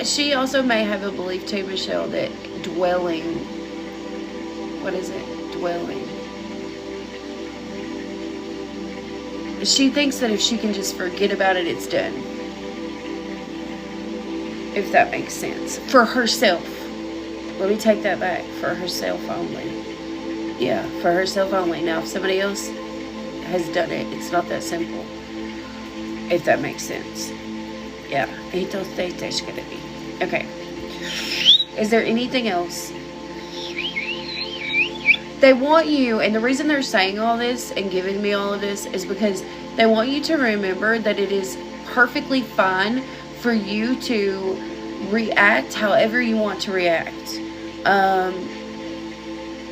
Speaker 1: She also may have a belief too, Michelle, that dwelling, what is it? Dwelling. She thinks that if she can just forget about it, it's done. If that makes sense. For herself. Let me take that back. For herself only. Yeah, for herself only. Now, if somebody else has done it, it's not that simple. If that makes sense. Yeah. Okay. Is there anything else? They want you, and the reason they're saying all this and giving me all of this is because they want you to remember that it is perfectly fine for you to react however you want to react.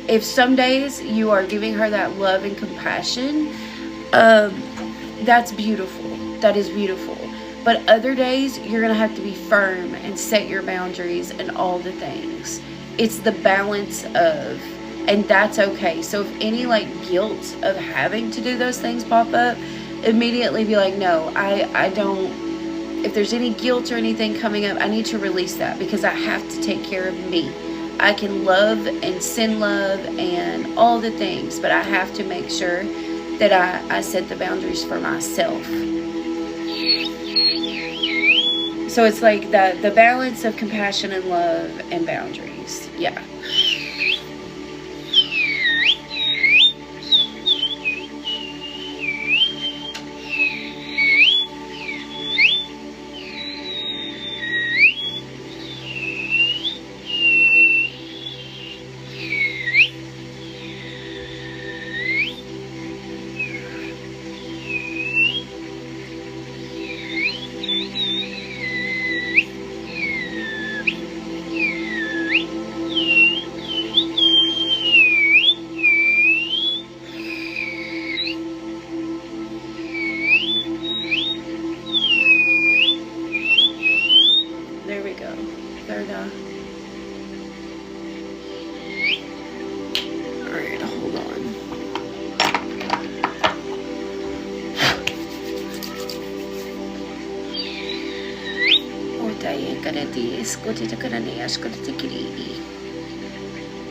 Speaker 1: If some days you are giving her that love and compassion, that's beautiful. That is beautiful. But other days, you're going to have to be firm and set your boundaries and all the things. It's the balance of, and that's okay. So if any like guilt of having to do those things pop up, immediately be like, no, I don't. If there's any guilt or anything coming up, I need to release that because I have to take care of me. I can love and send love and all the things, but I have to make sure that I set the boundaries for myself. So it's like the balance of compassion and love and boundaries. Yeah.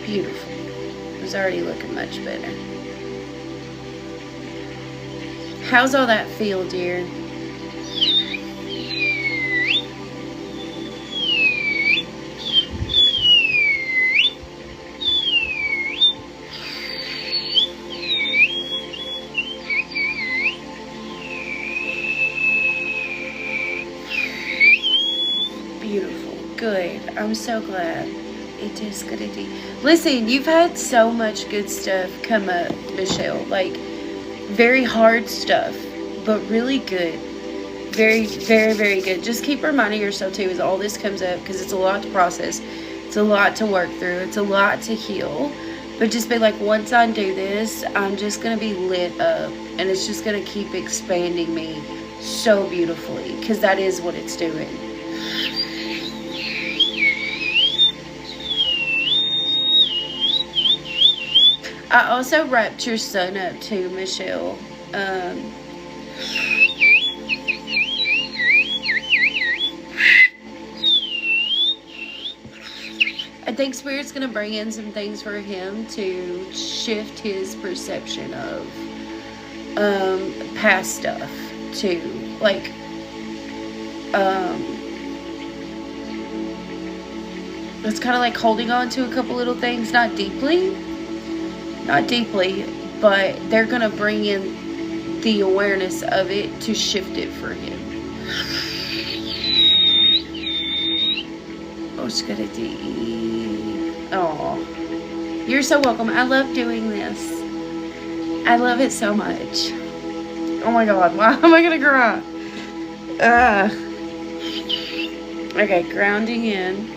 Speaker 1: Beautiful. It's already looking much better. How's all that feel, dear? Beautiful. Good. I'm so glad. It is good. Listen, you've had so much good stuff come up, Michelle. Like, very hard stuff, but really good. Very, very, very good. Just keep reminding yourself, too, as all this comes up, because it's a lot to process. It's a lot to work through. It's a lot to heal. But just be like, once I do this, I'm just going to be lit up. And it's just going to keep expanding me so beautifully, because that is what it's doing. I also wrapped your son up too, Michelle. I think Spirit's going to bring in some things for him to shift his perception of past stuff too. Like, it's kind of like holding on to a couple little things, not deeply, but they're going to bring in the awareness of it to shift it for him. Oh, you're so welcome. I love doing this. I love it so much. Oh my God, why am I going to cry? Okay, grounding in.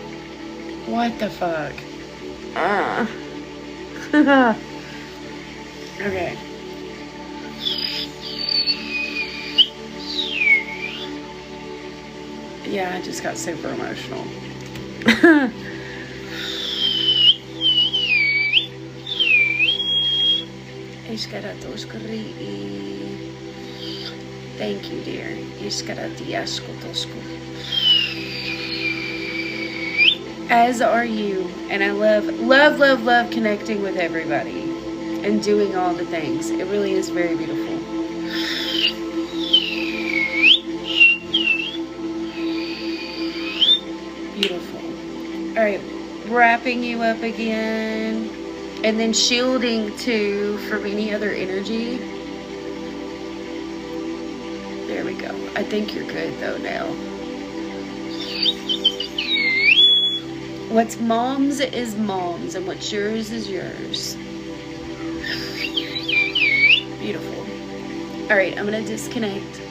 Speaker 1: What the fuck? Okay. Yeah, I just got super emotional. Thank you, dear. As are you. And I love connecting with everybody and doing all the things. It really is very beautiful. Beautiful. All right, wrapping you up again. And then shielding too from any other energy. There we go. I think you're good though now. What's mom's is mom's, and what's yours is yours. Beautiful. All right, I'm gonna disconnect.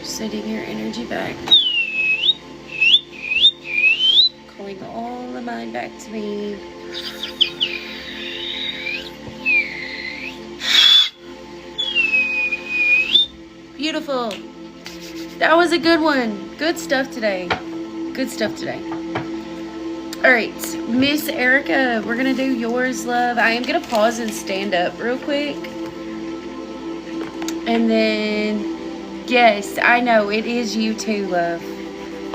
Speaker 1: Sending your energy back. Calling all the mind back to me. Beautiful. That was a good one. Good stuff today. Good stuff today. All right, Miss Erica, we're going to do yours, love. I am going to pause and stand up real quick. And then, yes, I know, it is you too, love.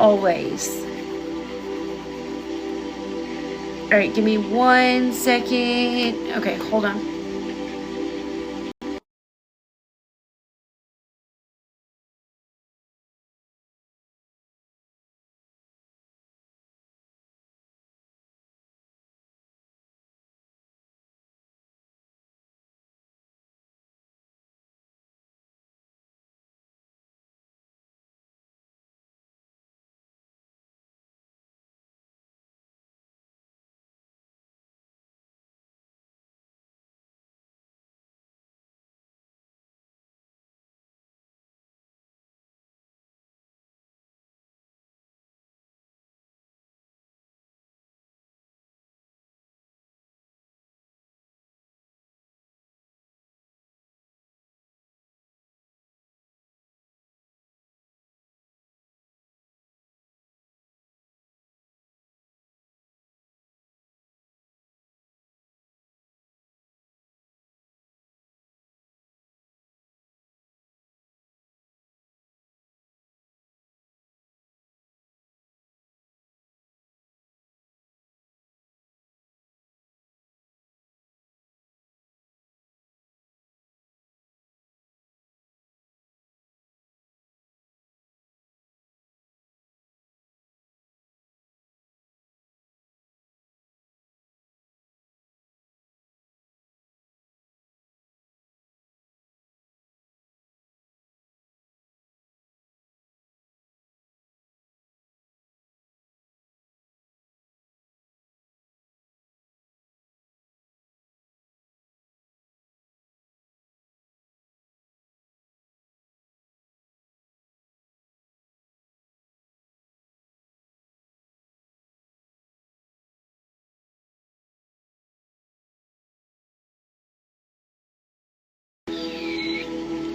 Speaker 1: Always. All right, give me 1 second. Okay, hold on.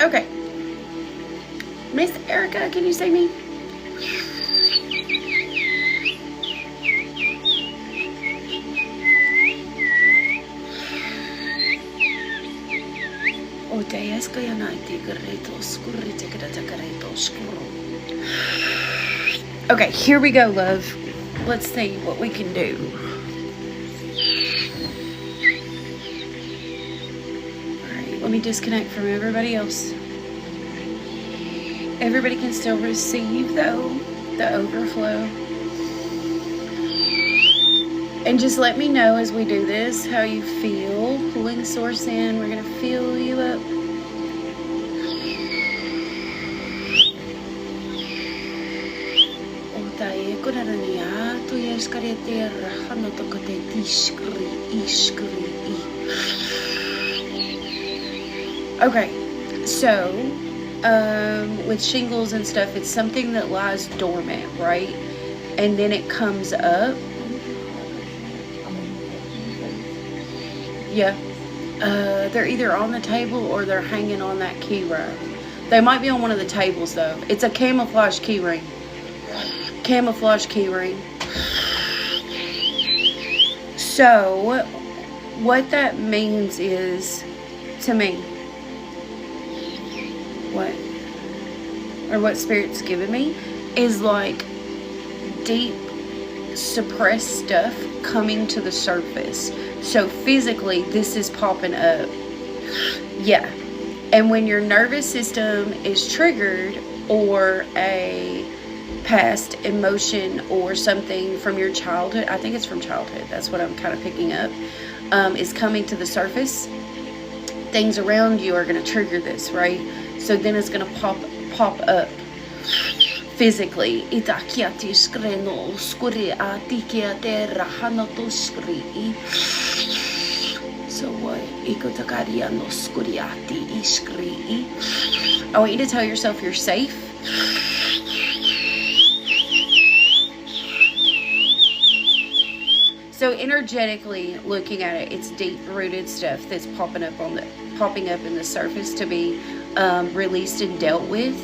Speaker 1: Okay. Miss Erica, can you say me? Okay, here we go, love. Let's see what we can do. Alright, let me disconnect from everybody else. Everybody can still receive, though, the overflow. And just let me know as we do this how you feel. Pulling source in, we're going to fill you up. Okay, so with shingles and stuff, it's something that lies dormant, right? And then it comes up. Yeah. They're either on the table or they're hanging on that key ring. They might be on one of the tables though. It's a camouflage key ring. Camouflage key ring. So, what that means is, to me, what Spirit's given me, is like deep, suppressed stuff coming to the surface. So physically, this is popping up. Yeah. And when your nervous system is triggered, or a past emotion or something from your childhood, I think it's from childhood, that's what I'm kind of picking up, is coming to the surface, things around you are going to trigger this, right? So then it's going to pop up physically. So what? I want you to tell yourself you're safe. So energetically looking at it, it's deep-rooted stuff that's popping up in the surface to be released and dealt with.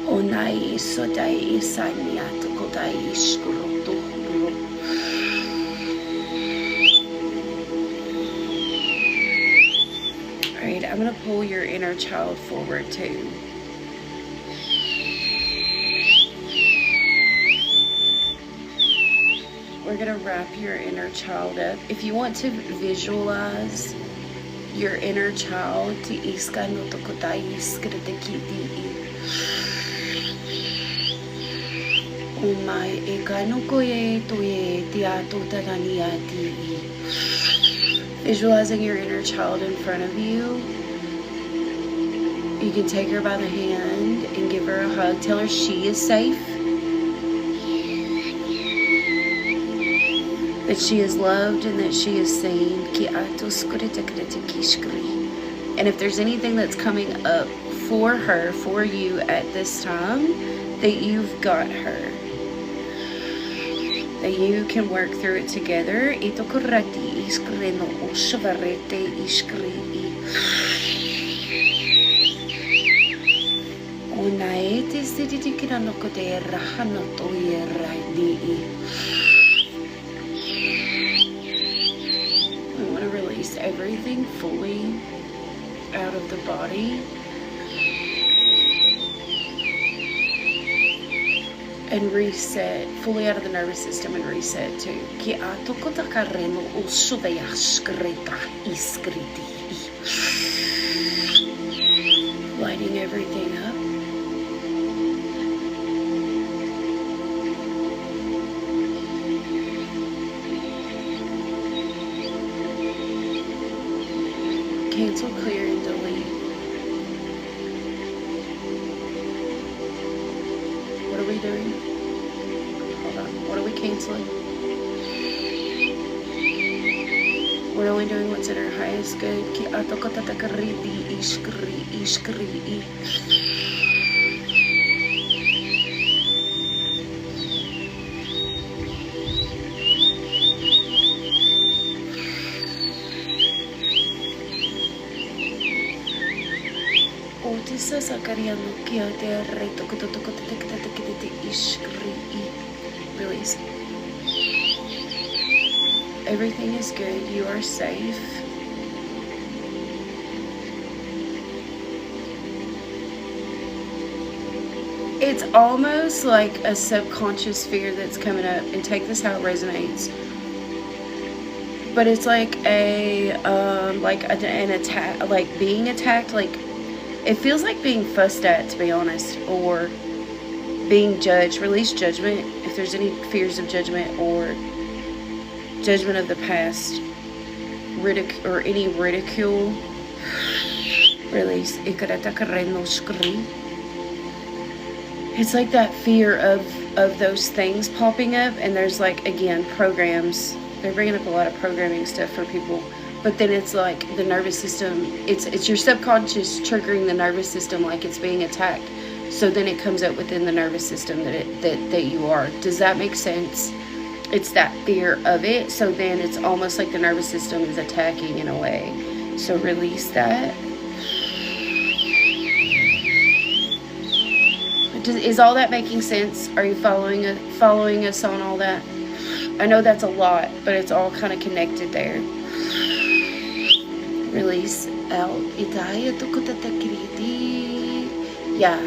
Speaker 1: Onai sodai isaniat kodai ishkuroto. Alright, I'm going to pull your inner child forward too. We're going to wrap your inner child up. If you want to visualize your inner child, ti iska no tokodai iskrete kiti. Umai visualizing your inner child in front of you. You can take her by the hand and give her a hug. Tell her she is safe, that she is loved, and that she is seen. And if there's anything that's coming up for her, for you at this time, that you've got her, that you can work through it together. We want to release everything fully out of the body. And reset, fully out of the nervous system, and reset too. Lighting everything up. Cancel, clear, and delete. What are we doing? Hold on. What are we canceling? We're only doing what's in our highest good. Release. Everything is good. You are safe. It's almost like a subconscious fear that's coming up, and take this how it resonates. But it's like an attack, like being attacked, like it feels like being fussed at, to be honest, or being judged. Release judgment. If there's any fears of judgment or judgment of the past, or any ridicule, release. It's like that fear of those things popping up, and there's like, again, programs. They're bringing up a lot of programming stuff for people, but then it's like the nervous system. It's your subconscious triggering the nervous system like it's being attacked. So then it comes up within the nervous system that you are. Does that make sense? It's that fear of it. So then it's almost like the nervous system is attacking in a way. So release that. Is all that making sense? Are you following us on all that? I know that's a lot, but it's all kind of connected there. Release out. Yeah,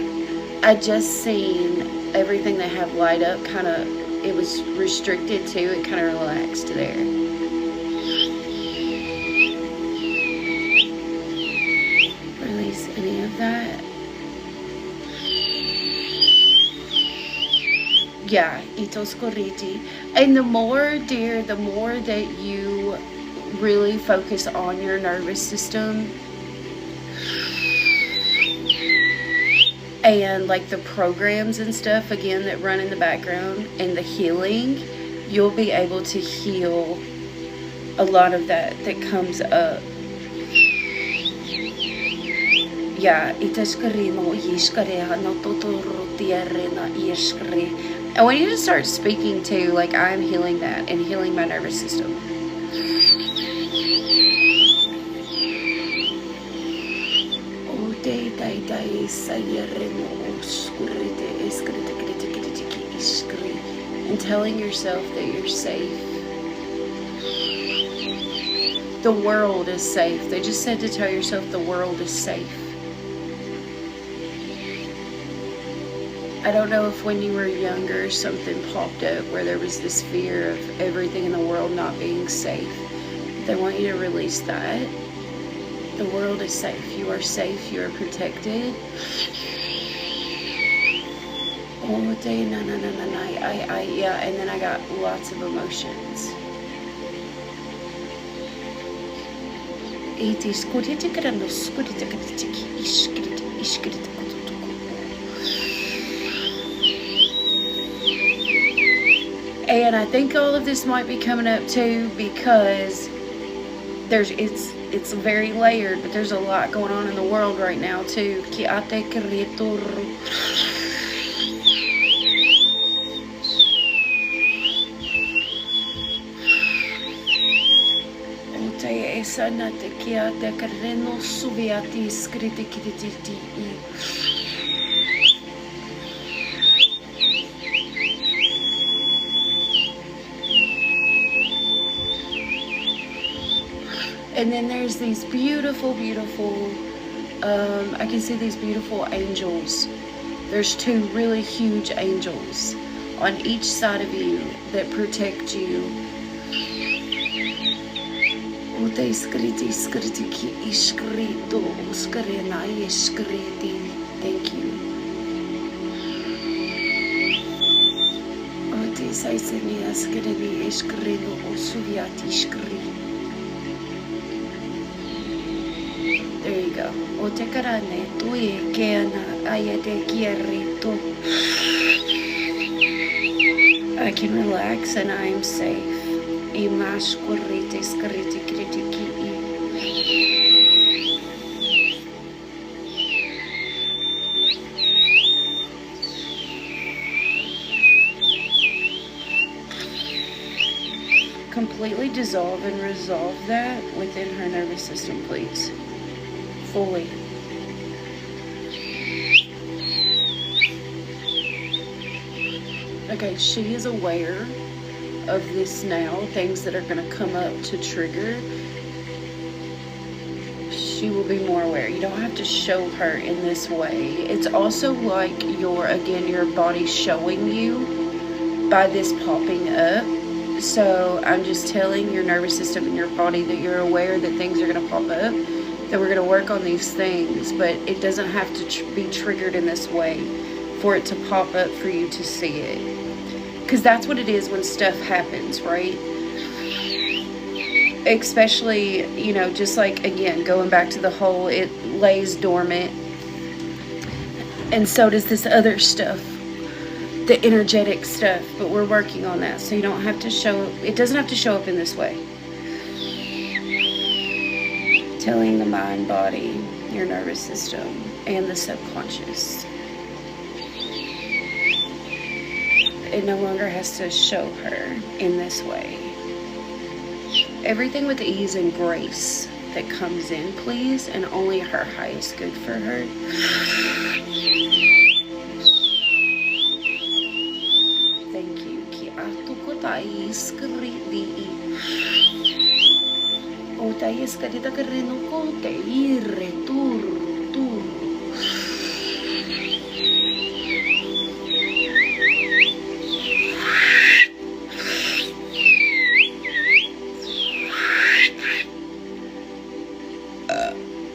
Speaker 1: I just seen everything they have light up. Kind of, it was restricted too. It kind of relaxed there. Release any of that. Yeah, itos koriti. And the more, dear, the more that you really focus on your nervous system and like the programs and stuff, again, that run in the background, and the healing, you'll be able to heal a lot of that comes up. Yeah, I want you to start speaking to, like, I'm healing that and healing my nervous system. And telling yourself that you're safe. The world is safe. They just said to tell yourself the world is safe. I don't know if when you were younger something popped up where there was this fear of everything in the world not being safe. They want you to release that. The world is safe. You are safe. You are protected. Oh, day, no. Yeah, and then I got lots of emotions. And I think all of this might be coming up too because it's very layered, but there's a lot going on in the world right now too. And then there's these beautiful, I can see these beautiful angels. There's two really huge angels on each side of you that protect you. Thank you. There you go. I can relax and I am safe. Completely dissolve and resolve that within her nervous system, please. Fully. Okay, she is aware of this now, things that are going to come up to trigger. She will be more aware. You don't have to show her in this way. It's also like your body showing you by this popping up. So I'm just telling your nervous system and your body that you're aware that things are going to pop up, that we're going to work on these things, but it doesn't have to be triggered in this way. for it to pop up for you to see it. Because that's what it is when stuff happens, right? Especially, you know, just like, again, going back to the whole, it lays dormant. And so does this other stuff, the energetic stuff. But we're working on that. So you don't have to show, it doesn't have to show up in this way. Telling the mind, body, your nervous system, and the subconscious. It no longer has to show her in this way. Everything with ease and grace that comes in, please, and only her highest good for her. Thank you.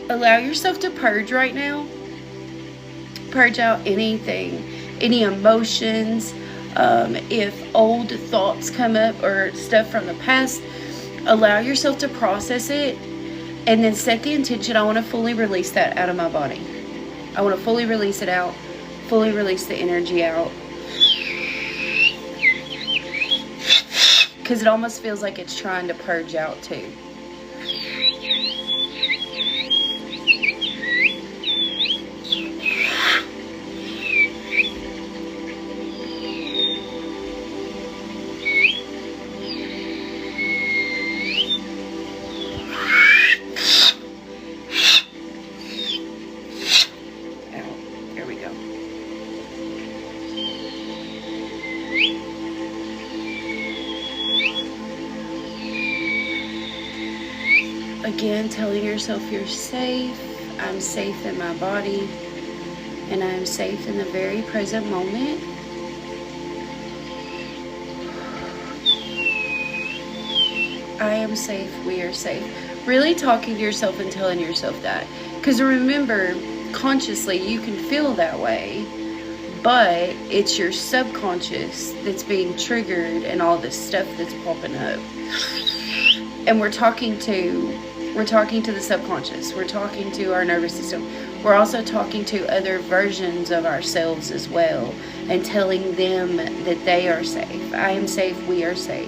Speaker 1: Allow yourself to purge right now. Purge out anything, any emotions. If old thoughts come up or stuff from the past, allow yourself to process it, and then set the intention, I want to fully release that out of my body. I want to fully release it out, fully release the energy out. Because it almost feels like it's trying to purge out too. Again, telling yourself you're safe. I'm safe in my body, and I'm safe in the very present moment. I am safe. We are safe. Really talking to yourself and telling yourself that. Because remember, consciously, you can feel that way, but it's your subconscious that's being triggered and all this stuff that's popping up. And we're talking to the subconscious. We're talking to our nervous system. We're also talking to other versions of ourselves as well, and telling them that they are safe. I am safe. We are safe.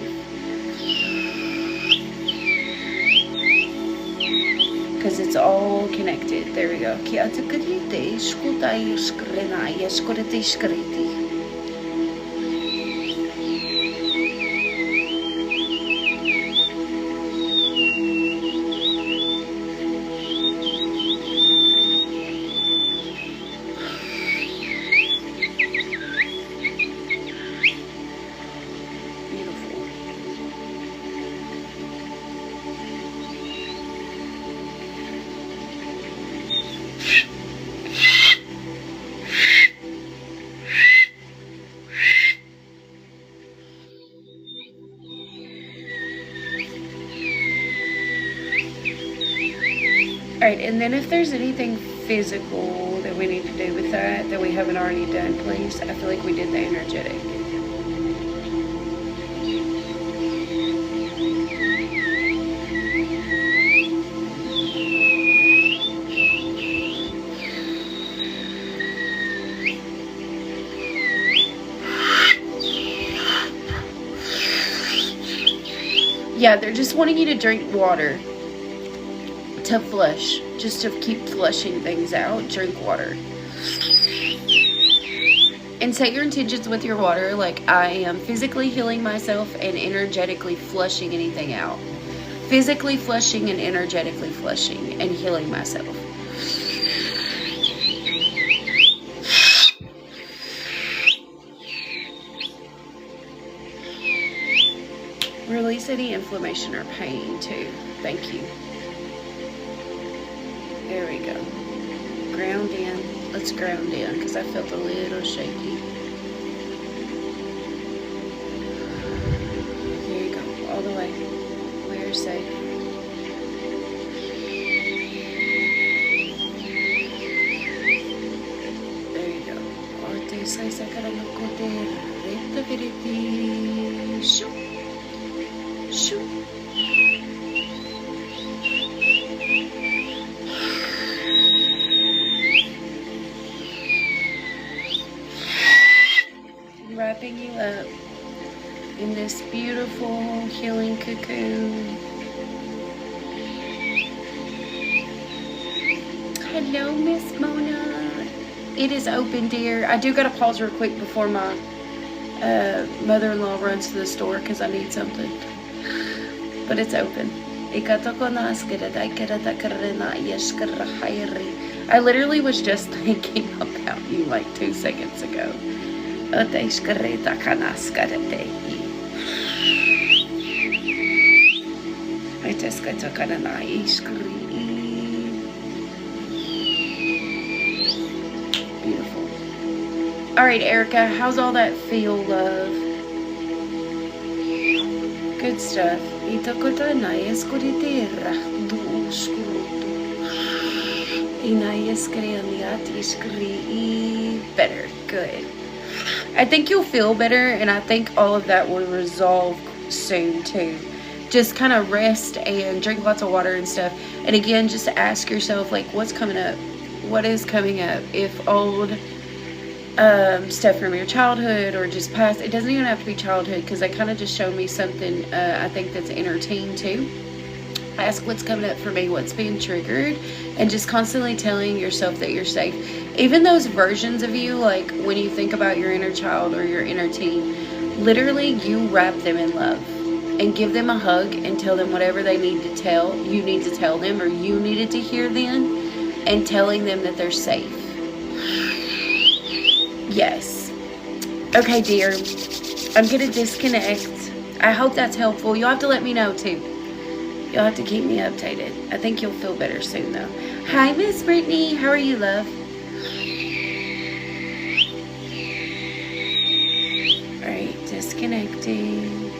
Speaker 1: Because it's all connected. There we go. Alright, and then if there's anything physical that we need to do with that we haven't already done, please. I feel like we did the energetic. Yeah, they're just wanting you to drink water. To flush, just to keep flushing things out. Drink water. And set your intentions with your water, like I am physically healing myself and energetically flushing anything out. Physically flushing and energetically flushing and healing myself. Release any inflammation or pain too. Thank you. There we go. Ground in. Let's ground in because I felt a little shaky. There you go. All the way. We're safe. There you go. sai sakarana kote reta vereti. Shoo. Shoo. Wrapping you up in this beautiful healing cocoon. Hello, Miss Mona. It is open, dear. I do gotta pause real quick before my mother-in-law runs to the store because I need something. But it's open. I literally was just thinking about you like 2 seconds ago. Beautiful. All right, Erica, how's all that feel, love? Good stuff. Better. Good. I think you'll feel better, and I think all of that will resolve soon too. Just kind of rest and drink lots of water and stuff. And again, just ask yourself, like, what's coming up? What is coming up? If old stuff from your childhood or just past, it doesn't even have to be childhood, because they kind of just showed me something I think that's inner teen too. Ask what's coming up for me, what's being triggered, and just constantly telling yourself that you're safe. Even those versions of you, like when you think about your inner child or your inner teen, literally you wrap them in love and give them a hug and tell them whatever they need to tell, you need to tell them, or you needed to hear them, and telling them that they're safe. Yes. Okay, dear. I'm going to disconnect. I hope that's helpful. You'll have to let me know, too. You'll have to keep me updated. I think you'll feel better soon, though. Hi, Miss Brittany. How are you, love? All right, disconnecting.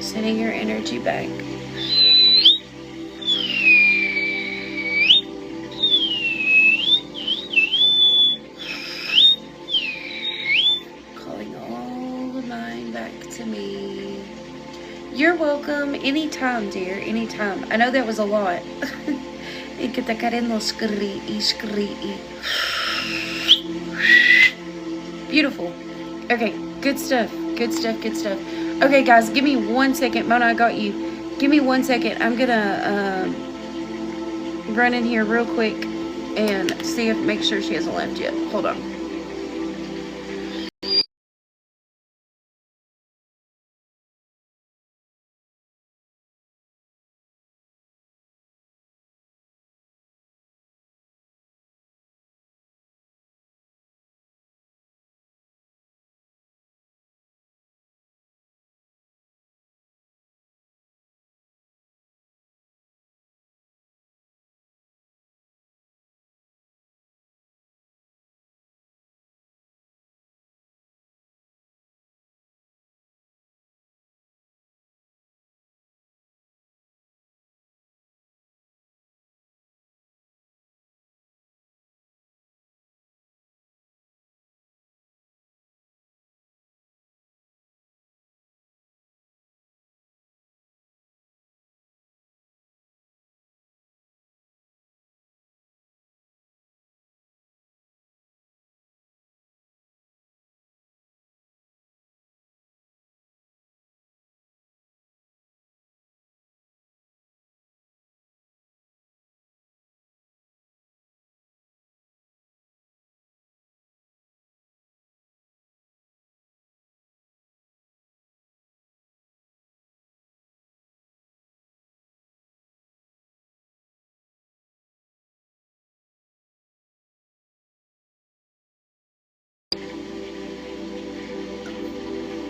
Speaker 1: Sending your energy back. You're welcome. Anytime, dear. Anytime. I know that was a lot. Beautiful. Okay. Good stuff. Good stuff. Good stuff. Okay, guys. Give me 1 second. Mona, I got you. Give me 1 second. I'm going to run in here real quick and make sure she hasn't left yet. Hold on.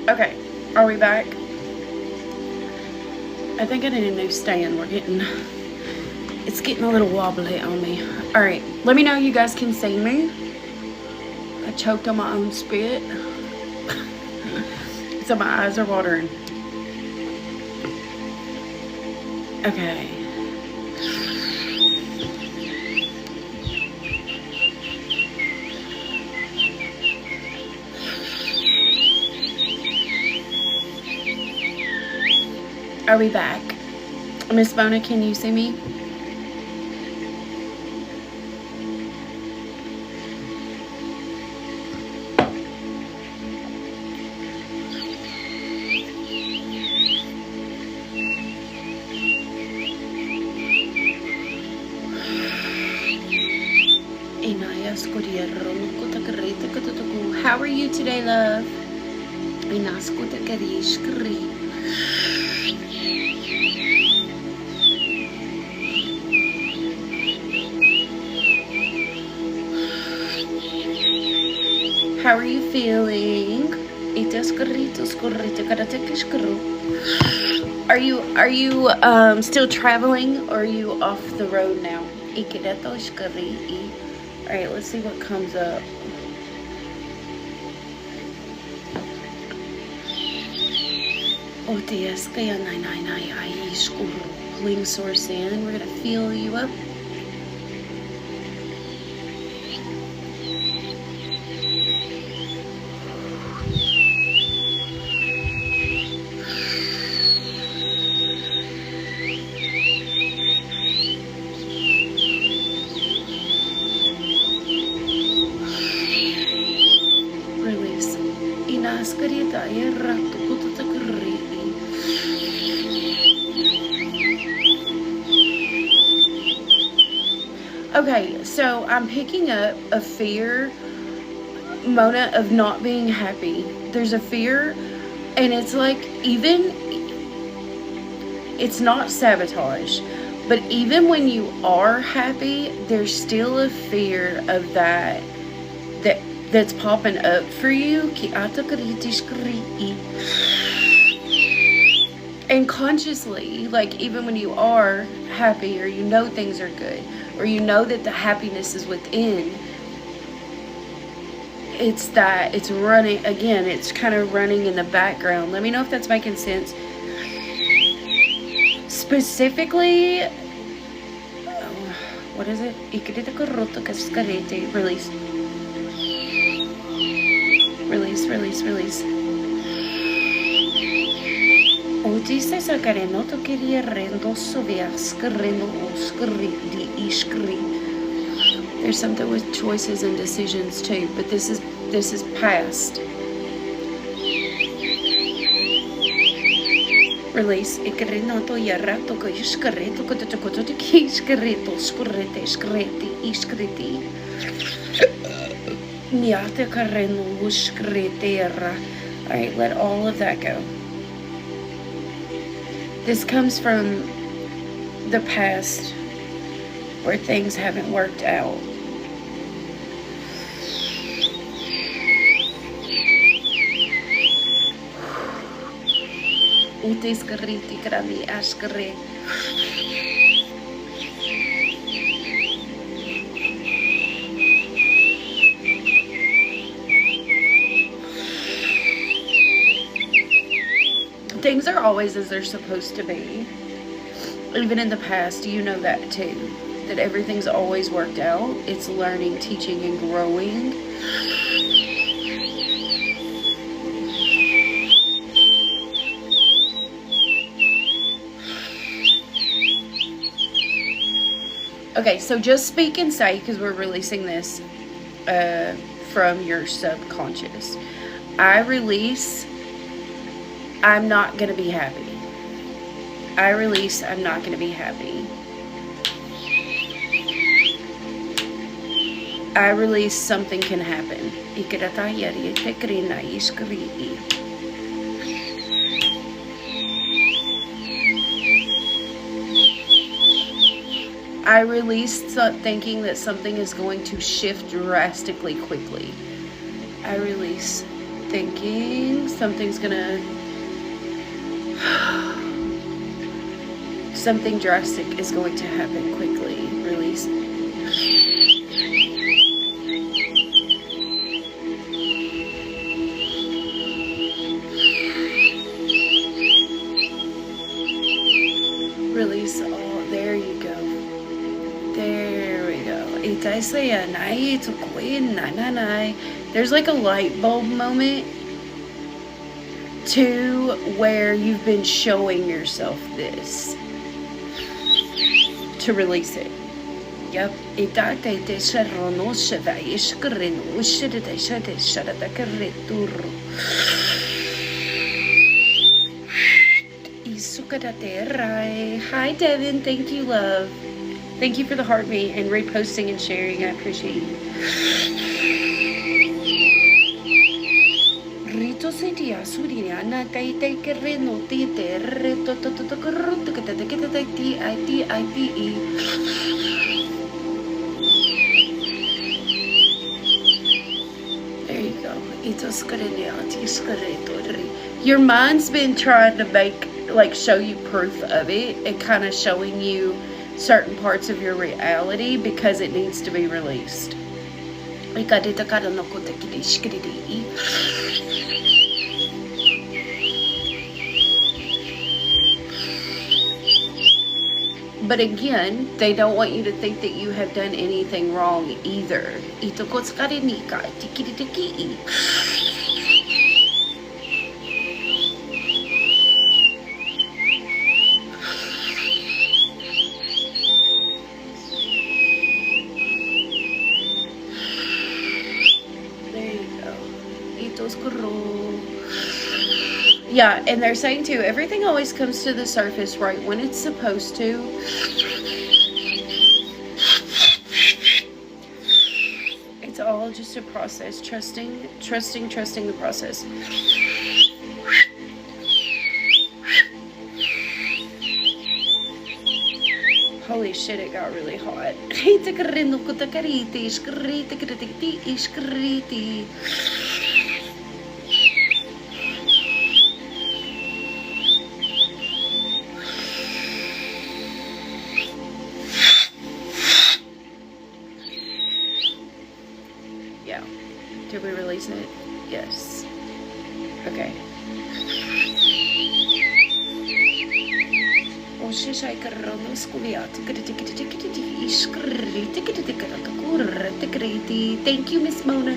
Speaker 1: Okay, are we back? I think I need a new stand. It's getting a little wobbly on me. All right, let me know you guys can see me. I choked on my own spit. So my eyes are watering. Okay. Are we back? Miss Bona, can you see me? How are you today, love? How are you feeling? Are you still traveling, or are you off the road now? Alright, let's see what comes up. Pulling source in. We're gonna feel you up. Release. Okay, so I'm picking up a fear, Mona, of not being happy. There's a fear, and it's like, even, it's not sabotage, but even when you are happy, there's still a fear of that's popping up for you. And consciously, like, even when you are happy, or you know things are good, or you know that the happiness is within, it's running, again, it's kind of running in the background. Let me know if that's making sense. Specifically, what is it? Release. Release, release, release. There's something with choices and decisions too, but this is past. Release. Alright, let all of that go. This comes from the past where things haven't worked out. Things are always as they're supposed to be. Even in the past, you know that too. That everything's always worked out. It's learning, teaching, and growing. Okay, so just speak and say, because we're releasing this from your subconscious. I release, I'm not going to be happy. I release, I'm not going to be happy. I release, something can happen. I release thinking that something is going to shift drastically quickly. I release thinking something's gonna... something drastic is going to happen quickly. Release. Release all. There you go. There we go. There's like a light bulb moment. to where you've been showing yourself this to release it. Yep. Hi, Devin. Thank you, love. Thank you for the heartbeat and reposting and sharing. I appreciate you. Rito sedia surinya na tai tai kereno ti te reto to korot to kita ti ITE. There you go. Ito's your mind's been trying to show you proof of it and kind of showing you certain parts of your reality because it needs to be released. But again, they don't want you to think that you have done anything wrong either. Yeah, and they're saying too, everything always comes to the surface right when it's supposed to. It's all just a process, trusting the process. Holy shit, it got really hot. Yeah. Did we release it? Yes. Okay. Thank you, Miss Mona.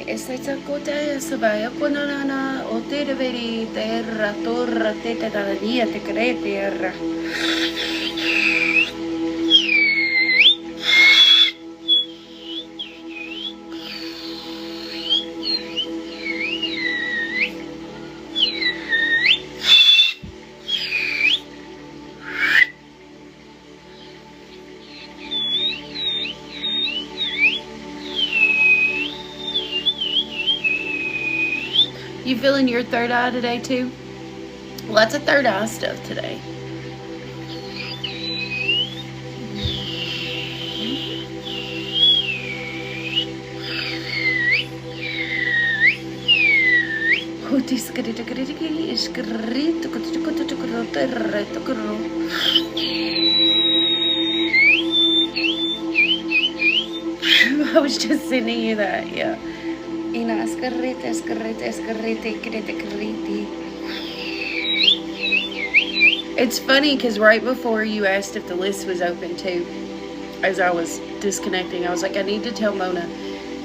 Speaker 1: Esta kota sabaya konana o te deveri terra torra te dalla via te cree terra. You feeling your third eye today too? Lots of third eye stuff today. I was just sending you that, yeah. It's funny because right before you asked if the list was open too, as I was disconnecting, I was like, I need to tell Mona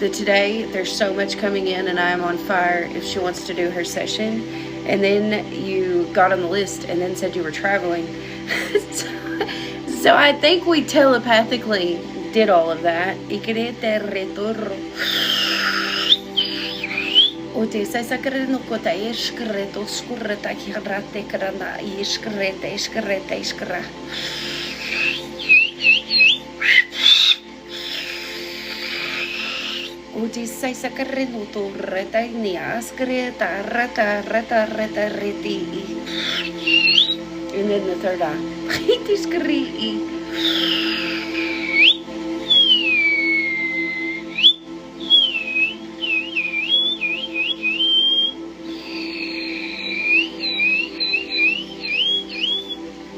Speaker 1: that today there's so much coming in and I am on fire if she wants to do her session. And then you got on the list and then said you were traveling. So I think we telepathically did all of that. And then the third eye.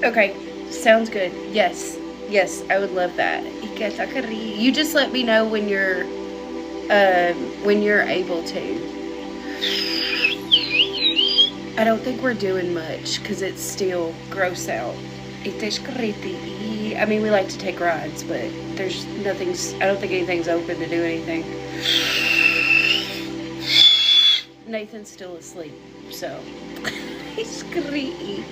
Speaker 1: Okay, sounds good. Yes, I would love that. You just let me know when you're able to. I don't think we're doing much because it's still gross out. I mean, we like to take rides, but there's nothing's, I don't think anything's open to do anything. Nathan's still asleep, so he's screaming.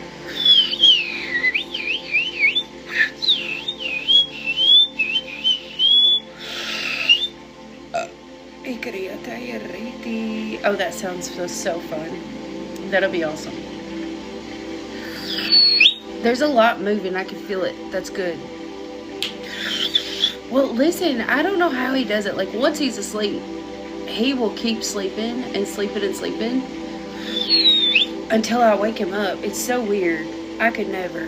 Speaker 1: Oh, that sounds so fun. That'll be awesome. There's a lot moving. I can feel it. That's good. Well, listen, I don't know how he does it. Like, once he's asleep, he will keep sleeping and sleeping and sleeping until I wake him up. It's so weird. I could never.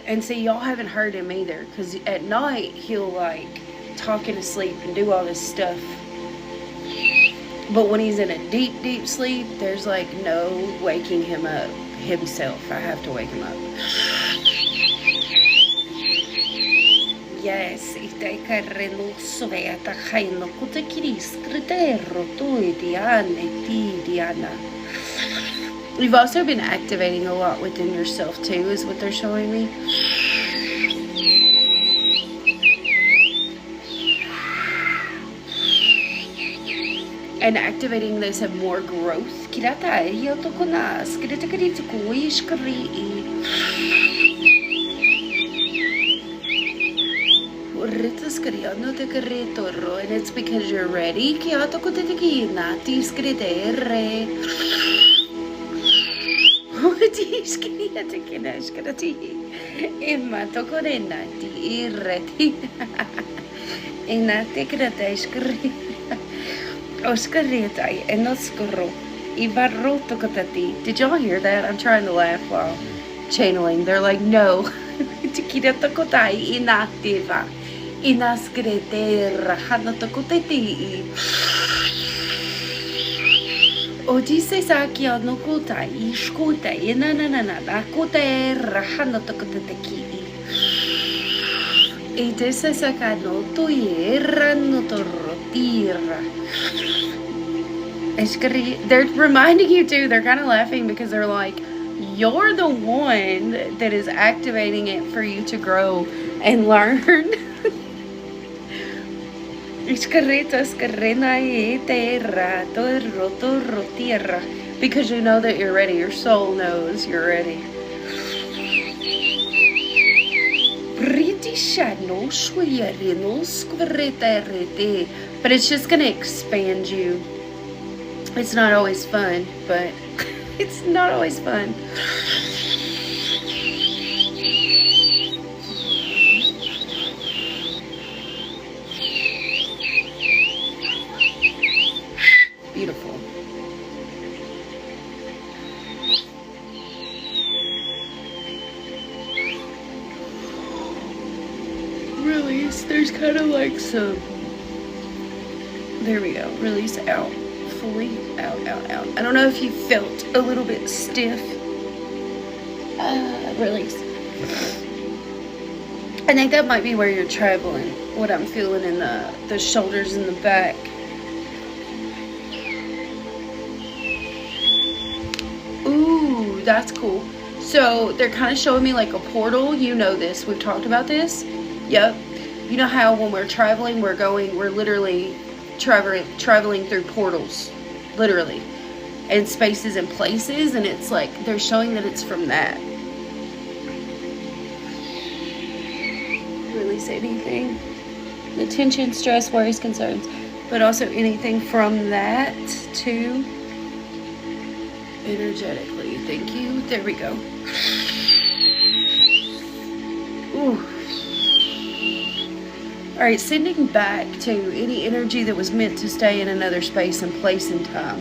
Speaker 1: And see, y'all haven't heard him either, because at night he'll like talk in his sleep and do all this stuff. But when he's in a deep, deep sleep, there's like no waking him up himself. I have to wake him up. Yes, you've also been activating a lot within yourself too, is what they're showing me. And activating this of more growth. And it's because you're ready. Did y'all hear that? I'm trying to laugh while channeling. They're like, no. Odise sakia no kota ishkota na kota rahano tokoteki. Idese sakano toyerano torotira. They're reminding you too, they're kind of laughing because they're like, you're the one that is activating it for you to grow and learn. Because you know that you're ready. Your soul knows you're ready. But it's just going to expand you. It's not always fun, but it's not always fun. Beautiful. Release. There's kind of like some. There we go. Release out. Fully out. I don't know if you felt a little bit stiff. Release. I think that might be where you're traveling. What I'm feeling in the shoulders and the back. Ooh, that's cool. So they're kind of showing me like a portal. You know this. We've talked about this. Yep. You know how when we're traveling, we're literally traveling through portals, literally, and spaces and places, and it's like they're showing that it's from that. Release anything, the tension, stress, worries, concerns, but also anything from that too, energetically. Thank you. There we go. Ooh. Alright, sending back to any energy that was meant to stay in another space and place and time.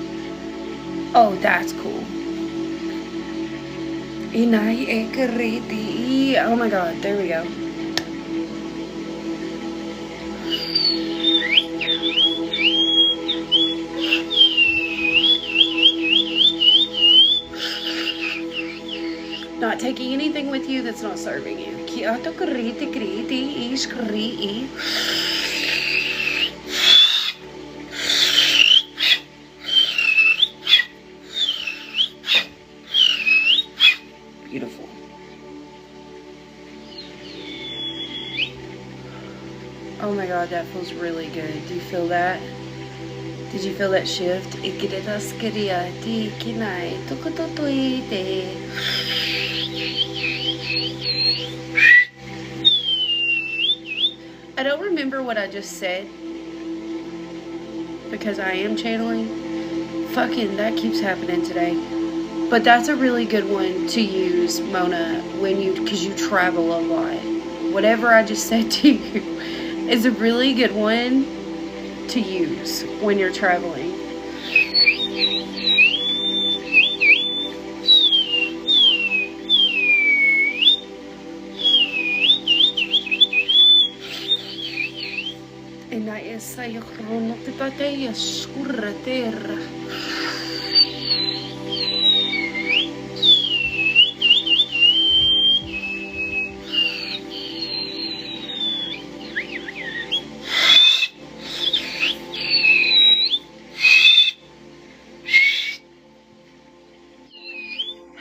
Speaker 1: Oh, that's cool. Oh my god, there we go. Not taking anything with you that's not serving you. Oh my God, that feels really good. Do you feel that? Did you feel that shift? I don't remember what I just said because I am channeling. Fucking, that keeps happening today. But that's a really good one to use, Mona, because you travel a lot. Whatever I just said to you is a really good one to use when you're traveling.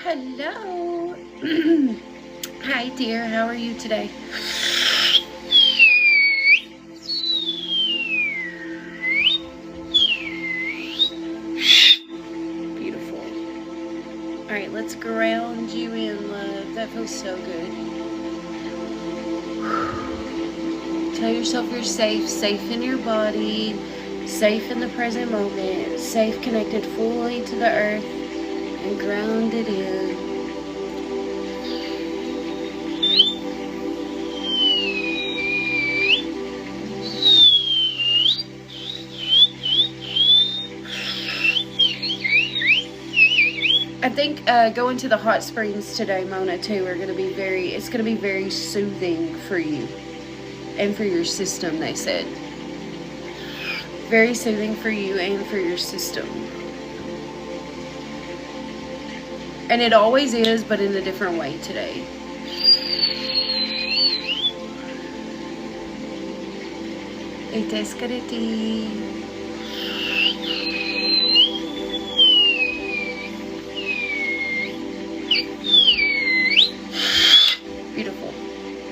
Speaker 1: Hello. Hi, dear. How are you today? Beautiful. All right, let's ground you in, love. That feels so good. Tell yourself you're safe in your body, safe in the present moment, safe connected fully to the earth, and grounded in. I think going to the hot springs today, Mona, too, are going to be it's going to be very soothing for you and for your system, they said. Very soothing for you and for your system. And it always is, but in a different way today. Beautiful.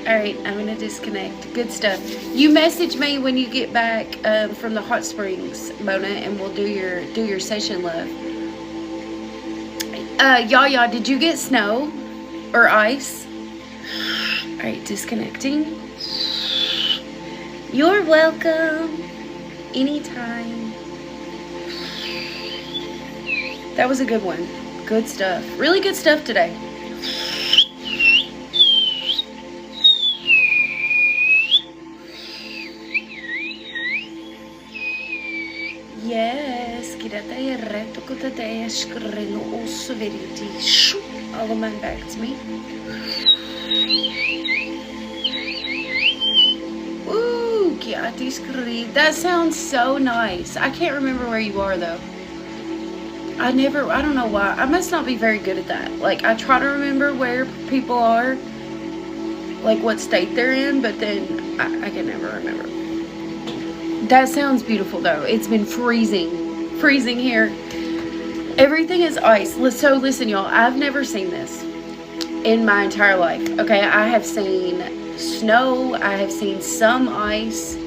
Speaker 1: Alright, I'm going to disconnect. Good stuff. You message me when you get back from the hot springs, Mona, and we'll do your session, love. Yaya, did you get snow or ice? Alright, disconnecting. You're welcome. Anytime. That was a good one. Good stuff. Really good stuff today. Yes, all of mine back to me. Ooh, that sounds so nice. I can't remember where you are though. I don't know why. I must not be very good at that. Like, I try to remember where people are, like what state they're in, but then I can never remember. That sounds beautiful though. It's been freezing here. Everything is ice. So listen, y'all, I've never seen this in my entire life. Okay, I have seen snow, I have seen some ice,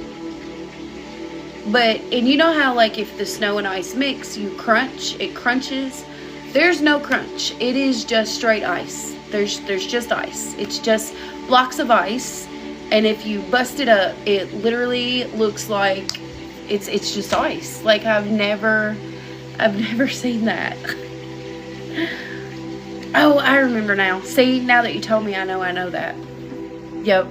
Speaker 1: and you know how, like, if the snow and ice mix, you crunch, it crunches. There's no crunch. It is just straight ice. There's just ice. It's just blocks of ice, and if you bust it up, it literally looks like it's just ice. Like, I've never seen that. Oh, I remember now. See, now that you told me, I know that. Yep.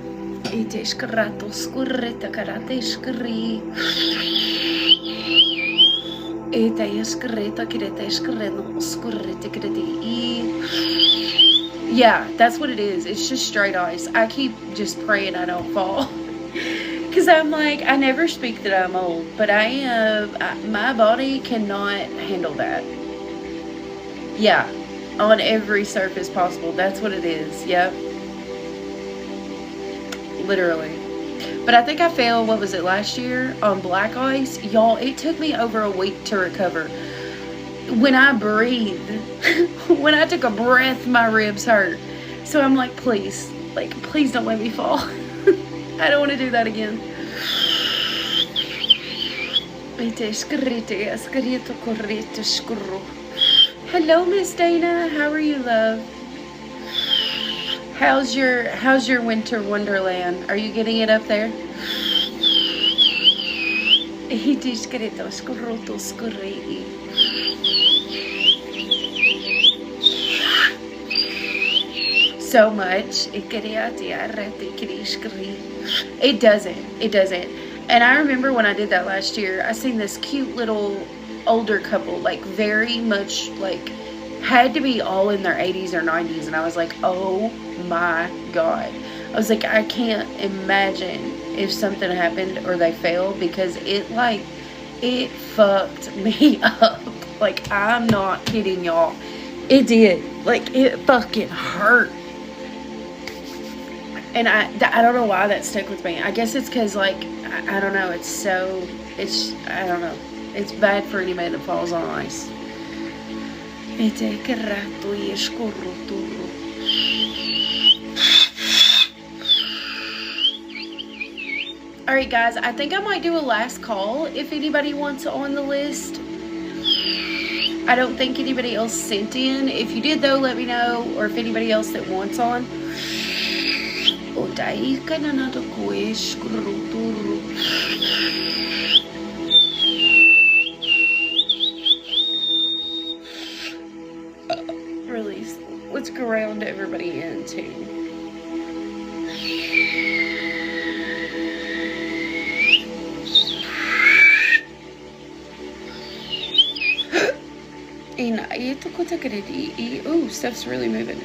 Speaker 1: Yeah, that's what it is. It's just straight ice. I keep just praying I don't fall. Because I'm like, I never speak that I'm old, but I am. My body cannot handle that. Yeah, on every surface possible. That's what it is. Yep. Literally. But I think I fell, what was it, last year on black ice? Y'all, it took me over a week to recover. When I breathed, when I took a breath, my ribs hurt. So I'm like, please don't let me fall. I don't want to do that again. Hello, Miss Dana. How are you, love? How's your winter wonderland? Are you getting it up there? So much. It doesn't. It doesn't. And I remember when I did that last year, I seen this cute little older couple, like very much like had to be all in their 80s or 90s, and I was like, oh my god. I was like, I can't imagine if something happened or they failed, because it fucked me up. Like, I'm not kidding, y'all. It did. Like, it fucking hurt. And I don't know why that stuck with me. I guess it's because, like, I don't know. I don't know. It's bad for anybody that falls on ice. Alright, guys. I think I might do a last call if anybody wants on the list. I don't think anybody else sent in. If you did, though, let me know. Or if anybody else that wants on. Release. Let's ground everybody in too. Ooh, stuff's really moving.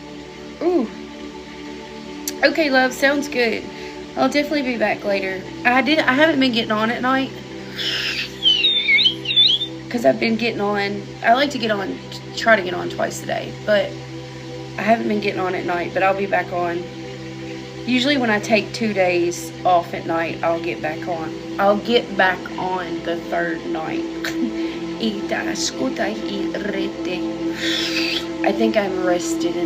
Speaker 1: Ooh. Okay, love, sounds good. I'll definitely be back later. I haven't been getting on at night, because I've been getting on. I like to try to get on twice a day, but I haven't been getting on at night. But I'll be back on. Usually when I take 2 days off at night, I'll get back on. I'll get back on the third night. I think I'm rested enough.